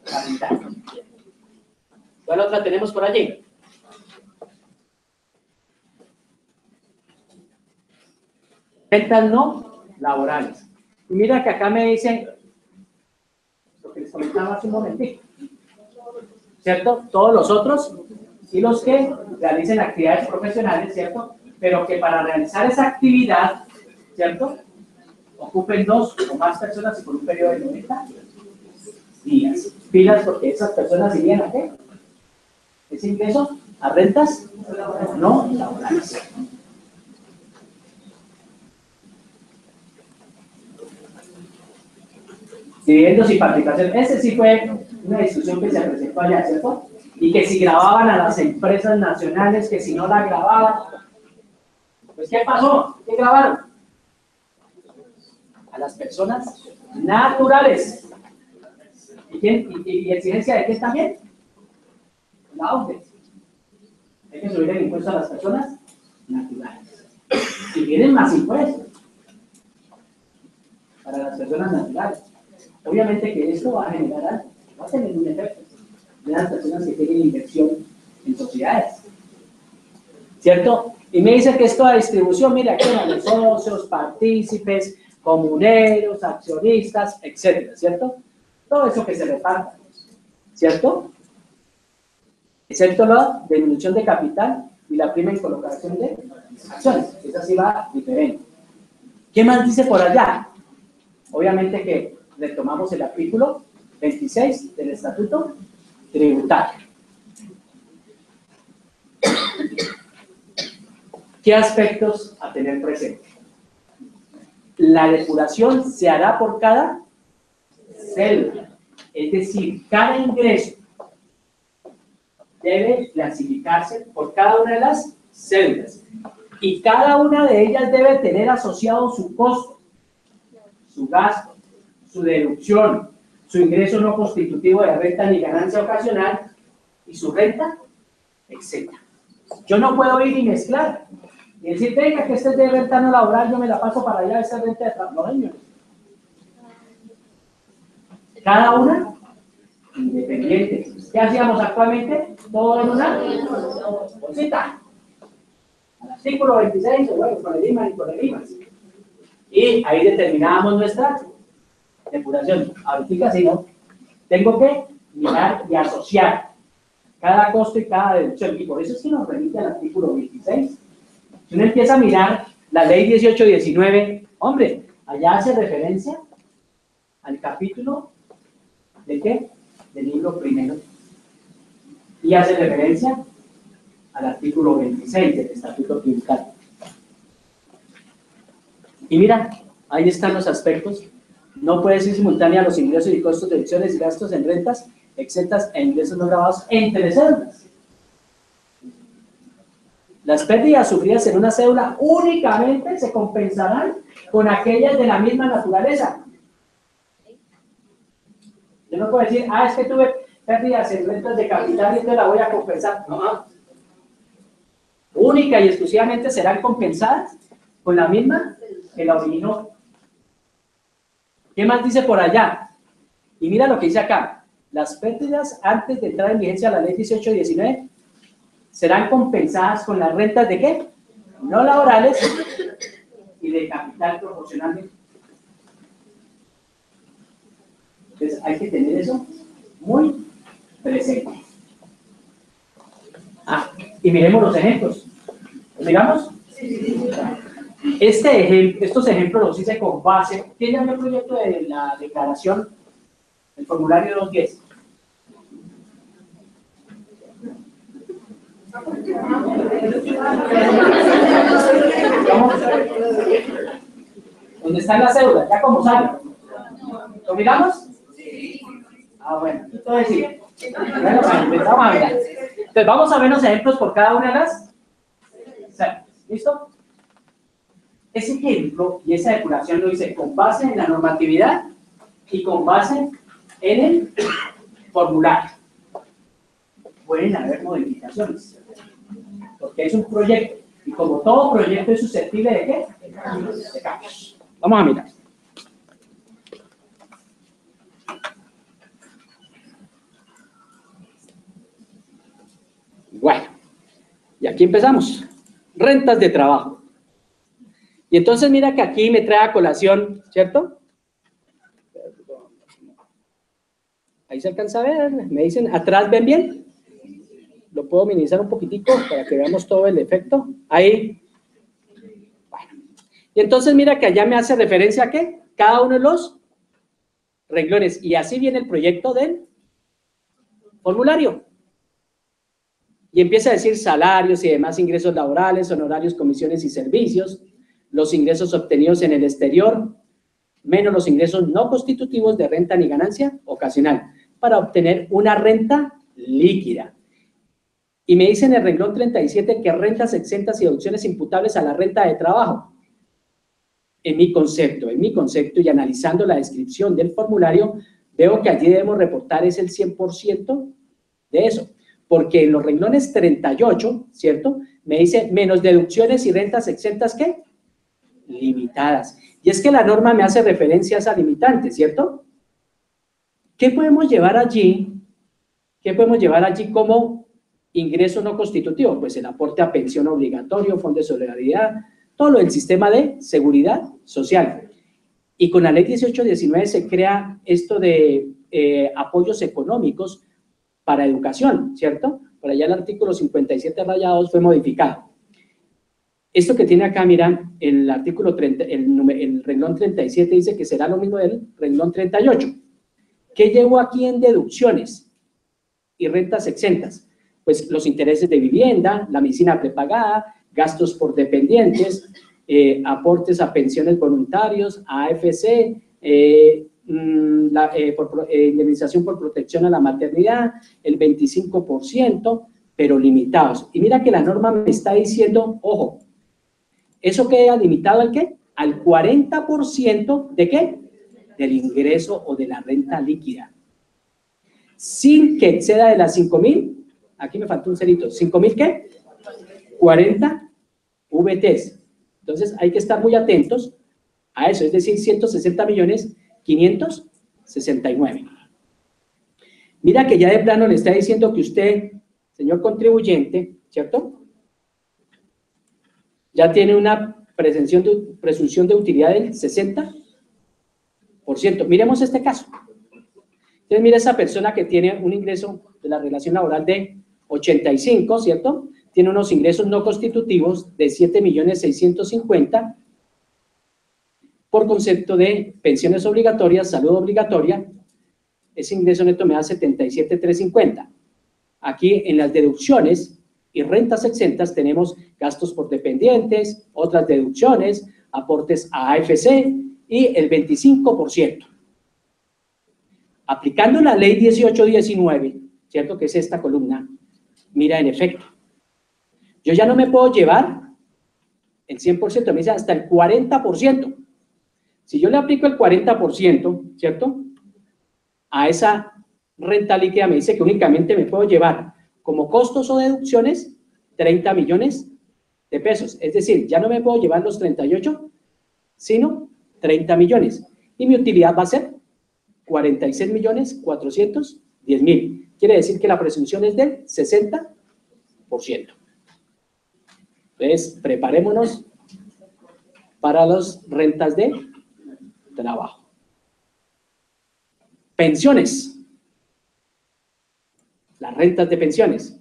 capital. ¿Cuál otra tenemos por allí? Rentas no laborales. Y mira que acá me dicen lo que les comentaba hace un momentito, ¿cierto? Todos los otros y los que realicen actividades profesionales, ¿cierto? Pero que para realizar esa actividad, ¿cierto? Ocupen 2 o más personas y por un periodo de 90 días. Pilas, porque esas personas irían a qué? ¿Ese ingreso? ¿A rentas? No laborales. Dividendos y participación. Ese sí fue una discusión que se presentó allá, ¿cierto? Y que si grababan a las empresas nacionales, que si no la grababan. Pues, ¿qué pasó? ¿Qué grabaron? A las personas naturales. ¿Y exigencia de qué también? La OCDE. Hay que subir el impuesto a las personas naturales. Y vienen más impuestos para las personas naturales. Obviamente que esto va a generar, va a tener un efecto de las personas que tienen inversión en sociedades. ¿Cierto? Y me dice que esto de distribución, mira, aquí eran los socios, partícipes, comuneros, accionistas, etcétera, ¿cierto? Todo eso que se reparta, ¿cierto? Excepto la disminución de capital y la prima en colocación de acciones. Esa sí va diferente. ¿Qué más dice por allá? Obviamente que retomamos el artículo 26 del Estatuto Tributario. ¿Qué aspectos a tener presente? La depuración se hará por cada cédula, es decir, cada ingreso debe clasificarse por cada una de las cédulas y cada una de ellas debe tener asociado su costo, su gasto, su deducción, su ingreso no constitutivo de renta ni ganancia ocasional y su renta, etc. Yo no puedo ir y mezclar y decir, venga, que este es de renta no laboral, yo me la paso para allá, esta es renta de trabajo. No, señores. Cada una independiente. ¿Qué hacíamos actualmente? Todo en una bolsita. Al artículo 26, bueno, con el IMA y con el IMA. Y ahí determinábamos nuestra depuración. Ahorita si no, tengo que mirar y asociar cada costo y cada deducción. Y por eso es que nos remite al artículo 26. Si uno empieza a mirar la ley 1819, hombre, allá hace referencia al capítulo ¿de qué? Del libro primero. Y hace referencia al artículo 26 del Estatuto Tributario. Y mira, ahí están los aspectos. No puede ser simultánea los ingresos y costos de deducciones y gastos en rentas, exentas e ingresos no grabados entre cédulas. Las pérdidas sufridas en una cédula únicamente se compensarán con aquellas de la misma naturaleza. Yo no puedo decir, es que tuve pérdidas en rentas de capital y entonces la voy a compensar. No. Única y exclusivamente serán compensadas con la misma que la originó. ¿Qué más dice por allá? Y mira lo que dice acá. Las pérdidas antes de entrar en vigencia la ley 1819 serán compensadas con las rentas ¿de qué? No laborales y de capital proporcionalmente. Entonces hay que tener eso muy presente. Y miremos los ejemplos. ¿Los miramos? Estos ejemplos los hice con base. ¿Tienen el proyecto de la declaración El formulario 210. ¿Dónde está la cédula? ¿Ya cómo sale? ¿Lo miramos? Sí. Ah, bueno. Entonces sí. Bueno, empezamos a mirar. Entonces vamos a ver los ejemplos por cada una de las. ¿Listo? Ese ejemplo y esa depuración lo hice con base en la normatividad y con base en el formulario. Pueden haber modificaciones, porque es un proyecto, y como todo proyecto es susceptible ¿de qué? De cambios. Vamos a mirar. Bueno, y aquí empezamos. Rentas de trabajo. Y entonces mira que aquí me trae a colación, ¿cierto? Ahí se alcanza a ver, me dicen, ¿atrás ven bien? Lo puedo minimizar un poquitico para que veamos todo el efecto. Ahí. Bueno. Y entonces mira que allá me hace referencia a ¿qué? Cada uno de los renglones. Y así viene el proyecto del formulario. Y empieza a decir salarios y demás ingresos laborales, honorarios, comisiones y servicios, los ingresos obtenidos en el exterior, menos los ingresos no constitutivos de renta ni ganancia ocasional, para obtener una renta líquida. Y me dice en el renglón 37 que rentas exentas y deducciones imputables a la renta de trabajo. En mi concepto y analizando la descripción del formulario, veo que allí debemos reportar es el 100% de eso. Porque en los renglones 38, ¿cierto? Me dice menos deducciones y rentas exentas, ¿qué? Limitadas. Y es que la norma me hace referencia a esa limitante, ¿cierto? ¿Qué podemos llevar allí? ¿Qué podemos llevar allí como ingreso no constitutivo? Pues el aporte a pensión obligatorio, fondo de solidaridad, todo lo del sistema de seguridad social. Y con la ley 1819 se crea esto de apoyos económicos para educación, ¿cierto? Por allá el artículo 57/2 fue modificado. Esto que tiene acá, mira, el artículo 30, el renglón 37 dice que será lo mismo del renglón 38. ¿Qué llevo aquí en deducciones y rentas exentas? Pues los intereses de vivienda, la medicina prepagada, gastos por dependientes, aportes a pensiones voluntarios, AFC, indemnización por protección a la maternidad, el 25%, pero limitados. Y mira que la norma me está diciendo, ojo, ¿eso queda limitado al qué? Al 40% ¿de qué? Del ingreso o de la renta líquida. Sin que exceda de las 5.000, aquí me faltó un cerito, ¿5.000 qué? 40 VTs. Entonces hay que estar muy atentos a eso, es decir, 160.569.000. Mira que ya de plano le está diciendo que usted, señor contribuyente, ¿cierto? Ya tiene una presunción de utilidad del 60%. Miremos este caso. Entonces, mira esa persona que tiene un ingreso de la relación laboral de 85, ¿cierto? Tiene unos ingresos no constitutivos de 7.650.000 por concepto de pensiones obligatorias, salud obligatoria. Ese ingreso neto me da 77.350. Aquí en las deducciones y rentas exentas tenemos gastos por dependientes, otras deducciones, aportes a AFC y el 25%. Aplicando la ley 1819, ¿cierto? Que es esta columna, mira en efecto. Yo ya no me puedo llevar el 100%, me dice hasta el 40%. Si yo le aplico el 40%, ¿cierto? A esa renta líquida me dice que únicamente me puedo llevar como costos o deducciones 30 millones de pesos. Es decir, ya no me puedo llevar los 38, sino 30 millones. Y mi utilidad va a ser 46.410.000. Quiere decir que la presunción es del 60%. Entonces, preparémonos para las rentas de trabajo. Pensiones. Las rentas de pensiones.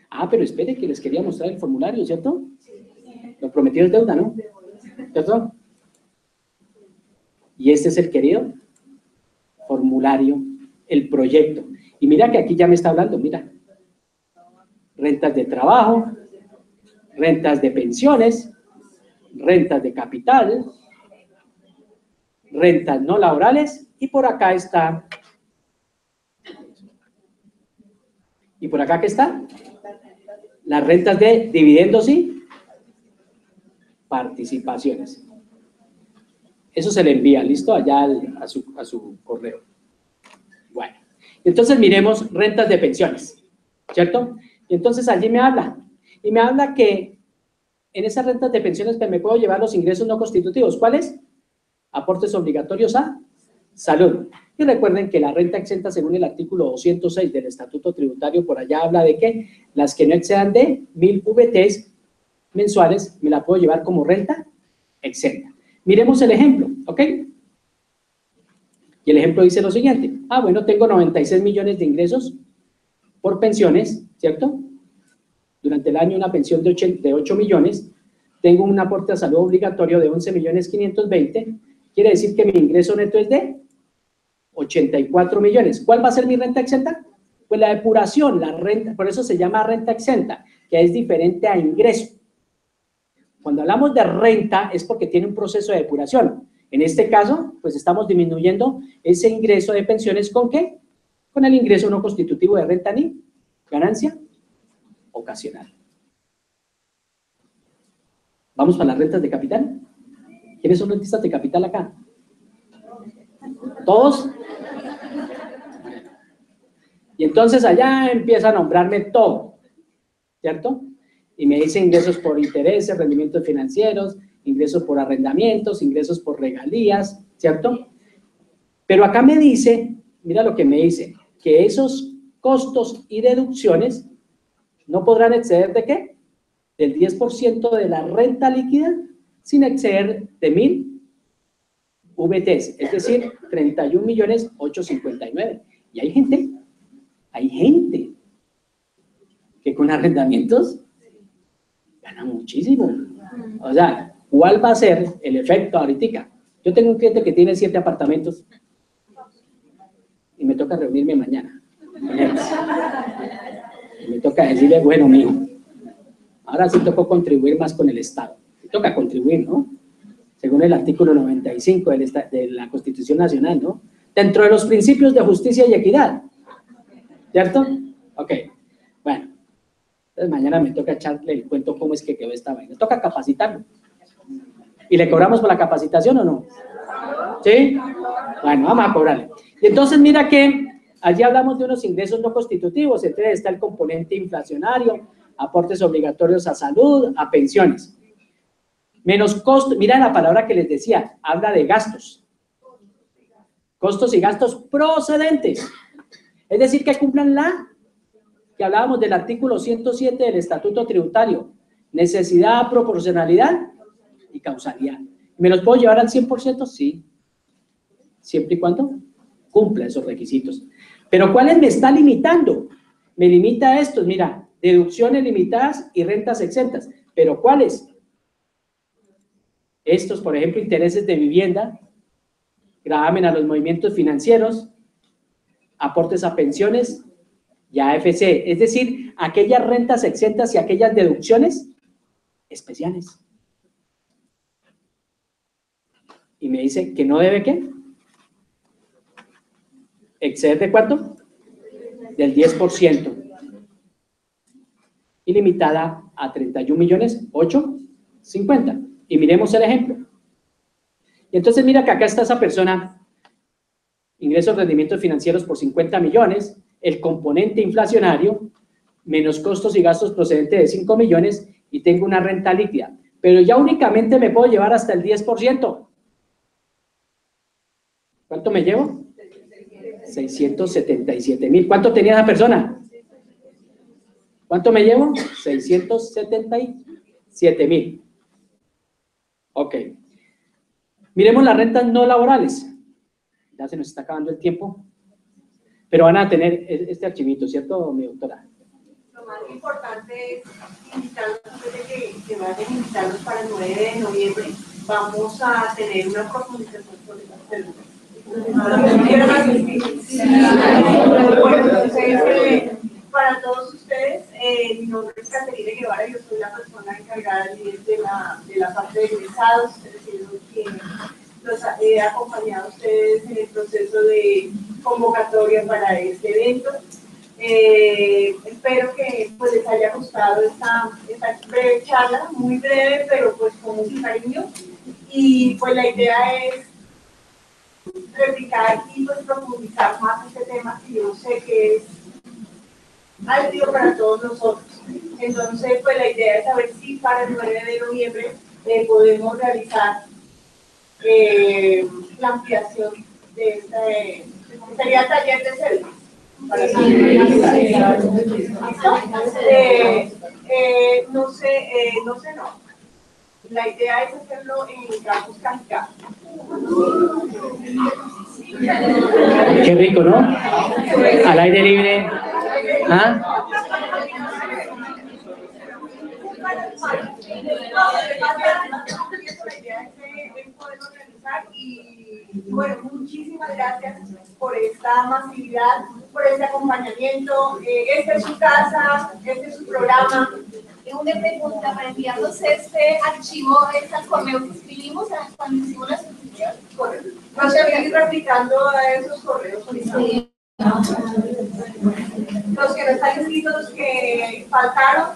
Ah, pero espere que les quería mostrar el formulario, ¿cierto? Lo prometido es deuda, ¿no? ¿Cierto? Y este es el querido formulario el proyecto. Y mira que aquí ya me está hablando, mira. Rentas de trabajo, rentas de pensiones, rentas de capital, rentas no laborales, y por acá está. ¿Y por acá qué está? Las rentas de dividendos y participaciones. Eso se le envía, ¿listo? Allá a su correo. Bueno, entonces miremos rentas de pensiones, ¿cierto? Y entonces allí me habla. Y me habla que en esas rentas de pensiones me puedo llevar los ingresos no constitutivos. ¿Cuáles? Aportes obligatorios a salud. Y recuerden que la renta exenta, según el artículo 206 del Estatuto Tributario, por allá habla de que las que no excedan de 1000 VTs mensuales me la puedo llevar como renta exenta. Miremos el ejemplo, ¿ok? Y el ejemplo dice lo siguiente. Bueno, tengo 96 millones de ingresos por pensiones, ¿cierto? Durante el año una pensión de 8 millones. Tengo un aporte a salud obligatorio de 11 millones 520. Quiere decir que mi ingreso neto es de 84 millones. ¿Cuál va a ser mi renta exenta? Pues la depuración, la renta, por eso se llama renta exenta, que es diferente a ingreso. Cuando hablamos de renta es porque tiene un proceso de depuración. En este caso, pues estamos disminuyendo ese ingreso de pensiones ¿con qué? Con el ingreso no constitutivo de renta ni ganancia ocasional. ¿Vamos para las rentas de capital? ¿Quiénes son rentistas de capital acá? ¿Todos? Y entonces allá empieza a nombrarme todo, ¿cierto? Y me dice ingresos por intereses, rendimientos financieros, ingresos por arrendamientos, ingresos por regalías, ¿cierto? Pero acá me dice, mira lo que me dice, que esos costos y deducciones no podrán exceder ¿de qué? Del 10% de la renta líquida sin exceder de 1000 VTs, es decir, 31.859.000. Y hay gente que con arrendamientos gana muchísimo. O sea, ¿cuál va a ser el efecto ahorita? Yo tengo un cliente que tiene 7 apartamentos y me toca reunirme mañana con él. Y me toca decirle, bueno, mijo, ahora sí tocó contribuir más con el Estado. Me toca contribuir, ¿no? Según el artículo 95 de la Constitución Nacional, ¿no? Dentro de los principios de justicia y equidad. ¿Cierto? Ok. Bueno. Entonces mañana me toca echarle el cuento cómo es que quedó esta vaina. Toca capacitarlo. ¿Y le cobramos por la capacitación o no? ¿Sí? Bueno, vamos a cobrarle. Y entonces mira que allí hablamos de unos ingresos no constitutivos. Entonces está el componente inflacionario, aportes obligatorios a salud, a pensiones. Menos costo, mira la palabra que les decía, habla de gastos. Costos y gastos procedentes. Es decir, que cumplan que hablábamos del artículo 107 del Estatuto Tributario. Necesidad, proporcionalidad y causalidad. ¿Me los puedo llevar al 100%? Sí. Siempre y cuando cumpla esos requisitos. Pero ¿cuáles me está limitando? Me limita a estos, mira, deducciones limitadas y rentas exentas. ¿Pero cuáles? Estos, por ejemplo, intereses de vivienda, gravamen a los movimientos financieros, aportes a pensiones y a AFC, es decir, aquellas rentas exentas y aquellas deducciones especiales. Y me dice que no debe, ¿qué? ¿Exceder de cuánto? Del 10%. Y limitada a 31.850.000. Y miremos el ejemplo. Y entonces mira que acá está esa persona, ingresos, rendimientos financieros por 50 millones, el componente inflacionario, menos costos y gastos procedentes de 5 millones, y tengo una renta líquida. Pero ya únicamente me puedo llevar hasta el 10%. ¿Cuánto me llevo? 677.000. ¿Cuánto tenía esa persona? ¿Cuánto me llevo? 677.000. Ok. Miremos las rentas no laborales. Ya se nos está acabando el tiempo. Pero van a tener este archivito, ¿cierto, mi doctora? Lo más importante es invitarlos, antes de que vayan a invitarlos para el 9 de noviembre, vamos a tener una profundización sobre las preguntas. Bueno, entonces, para todos ustedes, mi nombre es Caterina Guevara, yo soy la persona encargada de la parte de egresados, es decir, quien los he acompañado a ustedes en el proceso de convocatoria para este evento. Espero que pues, les haya gustado esta breve charla, muy breve, pero pues con mucho cariño. Y pues la idea es replicar y pues profundizar más este tema que yo sé que es álgido para todos nosotros. Entonces, pues la idea es saber si para el 9 de noviembre podemos realizar la ampliación de este, sería taller de células. No. La idea es hacerlo en el campus Cajicá. Qué rico, ¿no? Al aire libre. ¿Ah? Y bueno, muchísimas gracias por esta masividad, por este acompañamiento. Esta es su casa, este es su programa. Una pregunta para enviarnos este archivo, es al correo que escribimos cuando hicimos la suscripción. No se van replicando a esos correos. Sí. Los que no están escritos que faltaron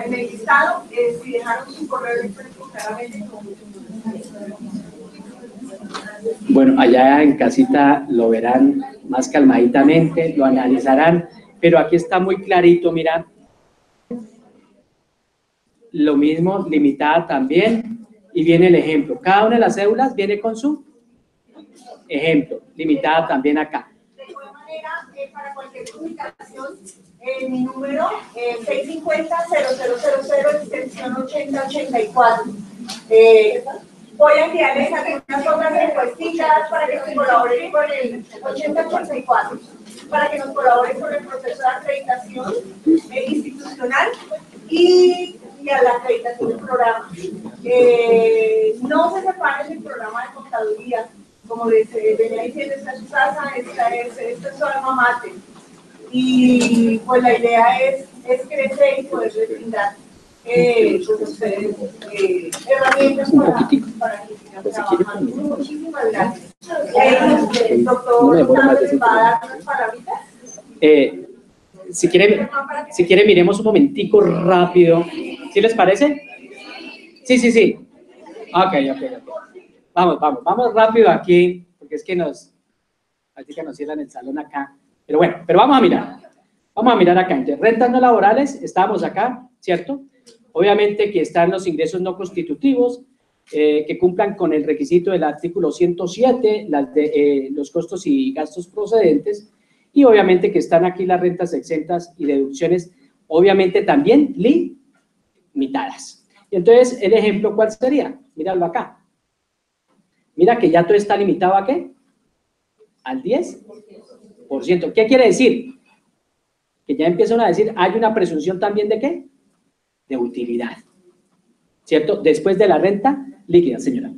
en el listado, si dejaron su correo electrónico claramente. Bueno, allá en casita lo verán más calmaditamente, lo analizarán, pero aquí está muy clarito, mira. Lo mismo, limitada también, y viene el ejemplo. Cada una de las cédulas viene con su ejemplo, limitada también acá. De igual manera, para cualquier comunicación, mi número 650-0000, extensión 8084. Voy a enviarles algunas otras encuestitas para que nos colaboren con el 8084, para que nos colaboren con el proceso de acreditación institucional y a la acreditación del programa. No se separen del programa de contaduría, como les venía diciendo, esta es su casa, esta es su alma mater. Y pues la idea es crecer y poderles brindar pues ustedes herramientas para que sigan trabajando. Muchísimas gracias. Doctor, ¿va a dar unas palabritas? Si quiere, miremos un momentico rápido. ¿Sí les parece? Sí. Ok. Vamos rápido aquí, porque es que nos cierran el salón acá. Pero bueno, vamos a mirar. Vamos a mirar acá. Entonces, rentas no laborales, estamos acá, ¿cierto? Obviamente que están los ingresos no constitutivos, que cumplan con el requisito del artículo 107, los costos y gastos procedentes, y obviamente que están aquí las rentas exentas y deducciones, obviamente también limitadas. Y entonces, el ejemplo, ¿cuál sería? Míralo acá. Mira que ya todo está limitado ¿a qué? Al 10%. ¿Qué quiere decir? Que ya empiezan a decir, hay una presunción también ¿de qué? De utilidad. ¿Cierto? Después de la renta líquida, señora.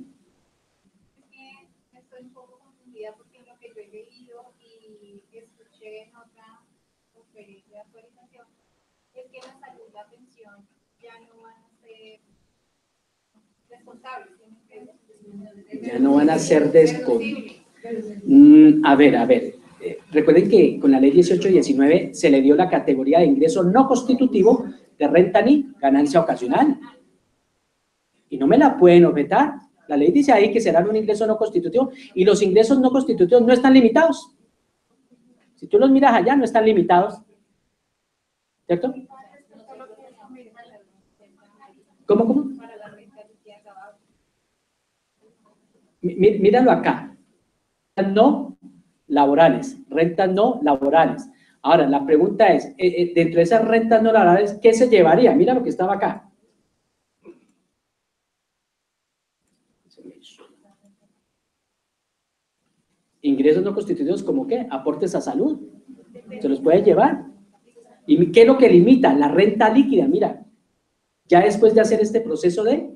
Estoy un poco confundida porque lo que yo he leído y escuché en otra conferencia de actualización es que la salud y la pensión ya no van a ser descontables. Ya no van a ser descontables. A ver. Recuerden que con la ley 1819 se le dio la categoría de ingreso no constitutivo de renta ni ganancia ocasional. Y no me la pueden objetar. La ley dice ahí que serán un ingreso no constitutivo y los ingresos no constitutivos no están limitados. Si tú los miras allá, no están limitados. ¿Cierto? ¿Cómo? Míralo acá. No laborales, rentas no laborales. Ahora, la pregunta es, dentro de esas rentas no laborales, ¿qué se llevaría? Mira lo que estaba acá. Ingresos no constitutivos, ¿como qué? Aportes a salud. Se los puede llevar. ¿Y qué es lo que limita? La renta líquida, mira. Ya después de hacer este proceso de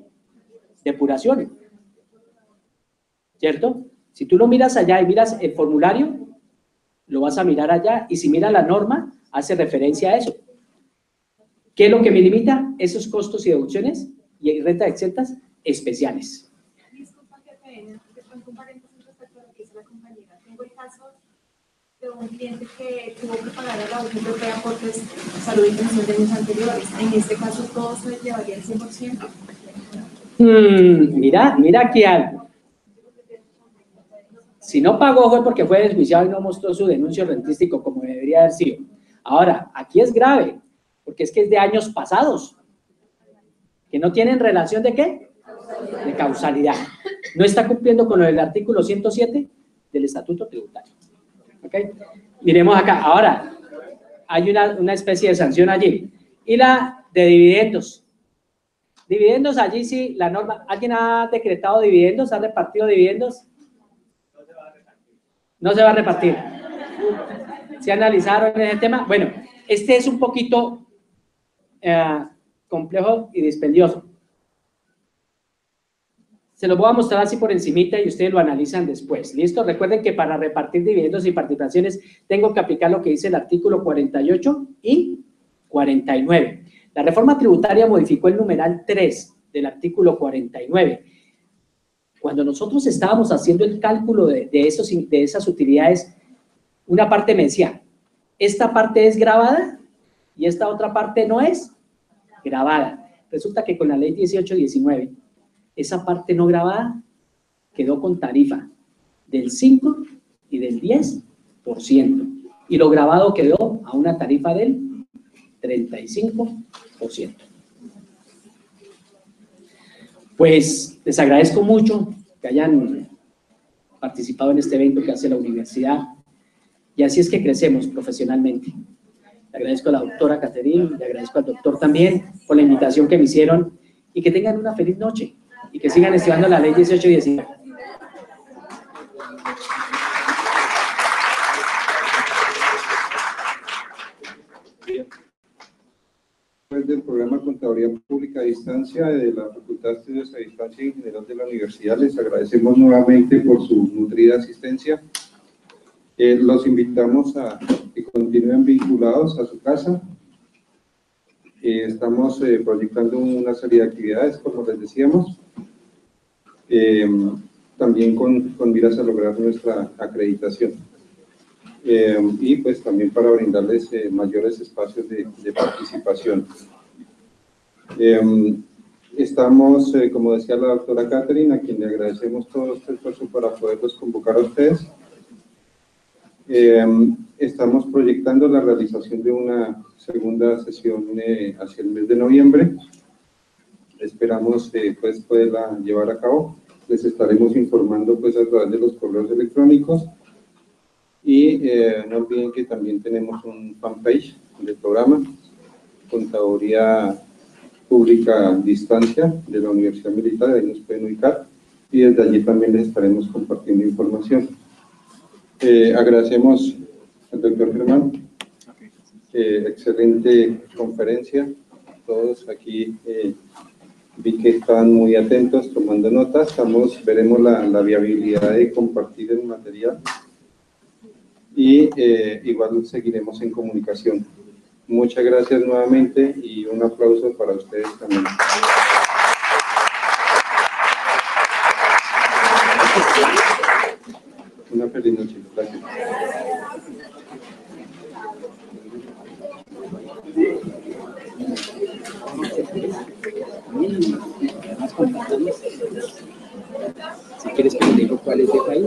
depuración. ¿Cierto? Si tú lo miras allá y miras el formulario, lo vas a mirar allá, y si miras la norma, hace referencia a eso. ¿Qué es lo que me limita? Esos costos y deducciones y rentas exentas especiales. Disculpa que te pongo un paréntesis respecto a lo que dice la compañera. Tengo el caso de un cliente que tuvo que pagar a la UGPP aportes salud y pensión de años anteriores. En este caso, ¿todo se llevaría al 100%? Mira aquí algo. Si no pagó fue porque fue desjuiciado y no mostró su denuncio rentístico como debería haber sido. Ahora, aquí es grave, porque es que es de años pasados, que no tienen relación ¿de qué? De causalidad. No está cumpliendo con el artículo 107 del Estatuto Tributario. ¿Ok? Miremos acá. Ahora, hay una especie de sanción allí. Y la de dividendos. Dividendos, allí sí, la norma. ¿Alguien ha decretado dividendos? ¿Ha repartido dividendos? No se va a repartir. ¿Se analizaron en el tema? Bueno, este es un poquito complejo y dispendioso. Se los voy a mostrar así por encimita y ustedes lo analizan después. ¿Listo? Recuerden que para repartir dividendos y participaciones tengo que aplicar lo que dice el artículo 48 y 49. La reforma tributaria modificó el numeral 3 del artículo 49. Cuando nosotros estábamos haciendo el cálculo de esas utilidades, una parte me decía, esta parte es grabada y esta otra parte no es grabada. Resulta que con la ley 1819, esa parte no grabada quedó con tarifa del 5 y del 10%. Y lo grabado quedó a una tarifa del 35%. Pues les agradezco mucho que hayan participado en este evento que hace la universidad, y así es que crecemos profesionalmente. Le agradezco a la doctora Caterine, le agradezco al doctor también por la invitación que me hicieron, y que tengan una feliz noche y que sigan estudiando la ley 1819. Del programa Contaduría Pública a Distancia de la Facultad de Estudios a Distancia en general de la Universidad, les agradecemos nuevamente por su nutrida asistencia. Los invitamos a que continúen vinculados a su casa. Estamos proyectando una serie de actividades, como les decíamos, también con miras a lograr nuestra acreditación. Y pues también para brindarles mayores espacios de participación. Estamos, como decía la doctora Caterine, a quien le agradecemos todo este esfuerzo para poderlos convocar a ustedes. Estamos proyectando la realización de una segunda sesión hacia el mes de noviembre. Esperamos pues poderla llevar a cabo. Les estaremos informando pues a través de los correos electrónicos. Y no olviden que también tenemos un fanpage del programa, Contaduría Pública a Distancia de la Universidad Militar, ahí nos pueden ubicar, y desde allí también les estaremos compartiendo información. Agradecemos al doctor Germán, excelente conferencia, todos aquí vi que estaban muy atentos, tomando notas, veremos la viabilidad de compartir el material. Y igual seguiremos en comunicación. Muchas gracias nuevamente y un aplauso para ustedes también. Una feliz noche. Gracias. Si quieres que le diga cuál es de país.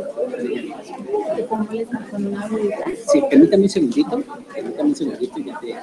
Sí, permítame un segundito y ya te...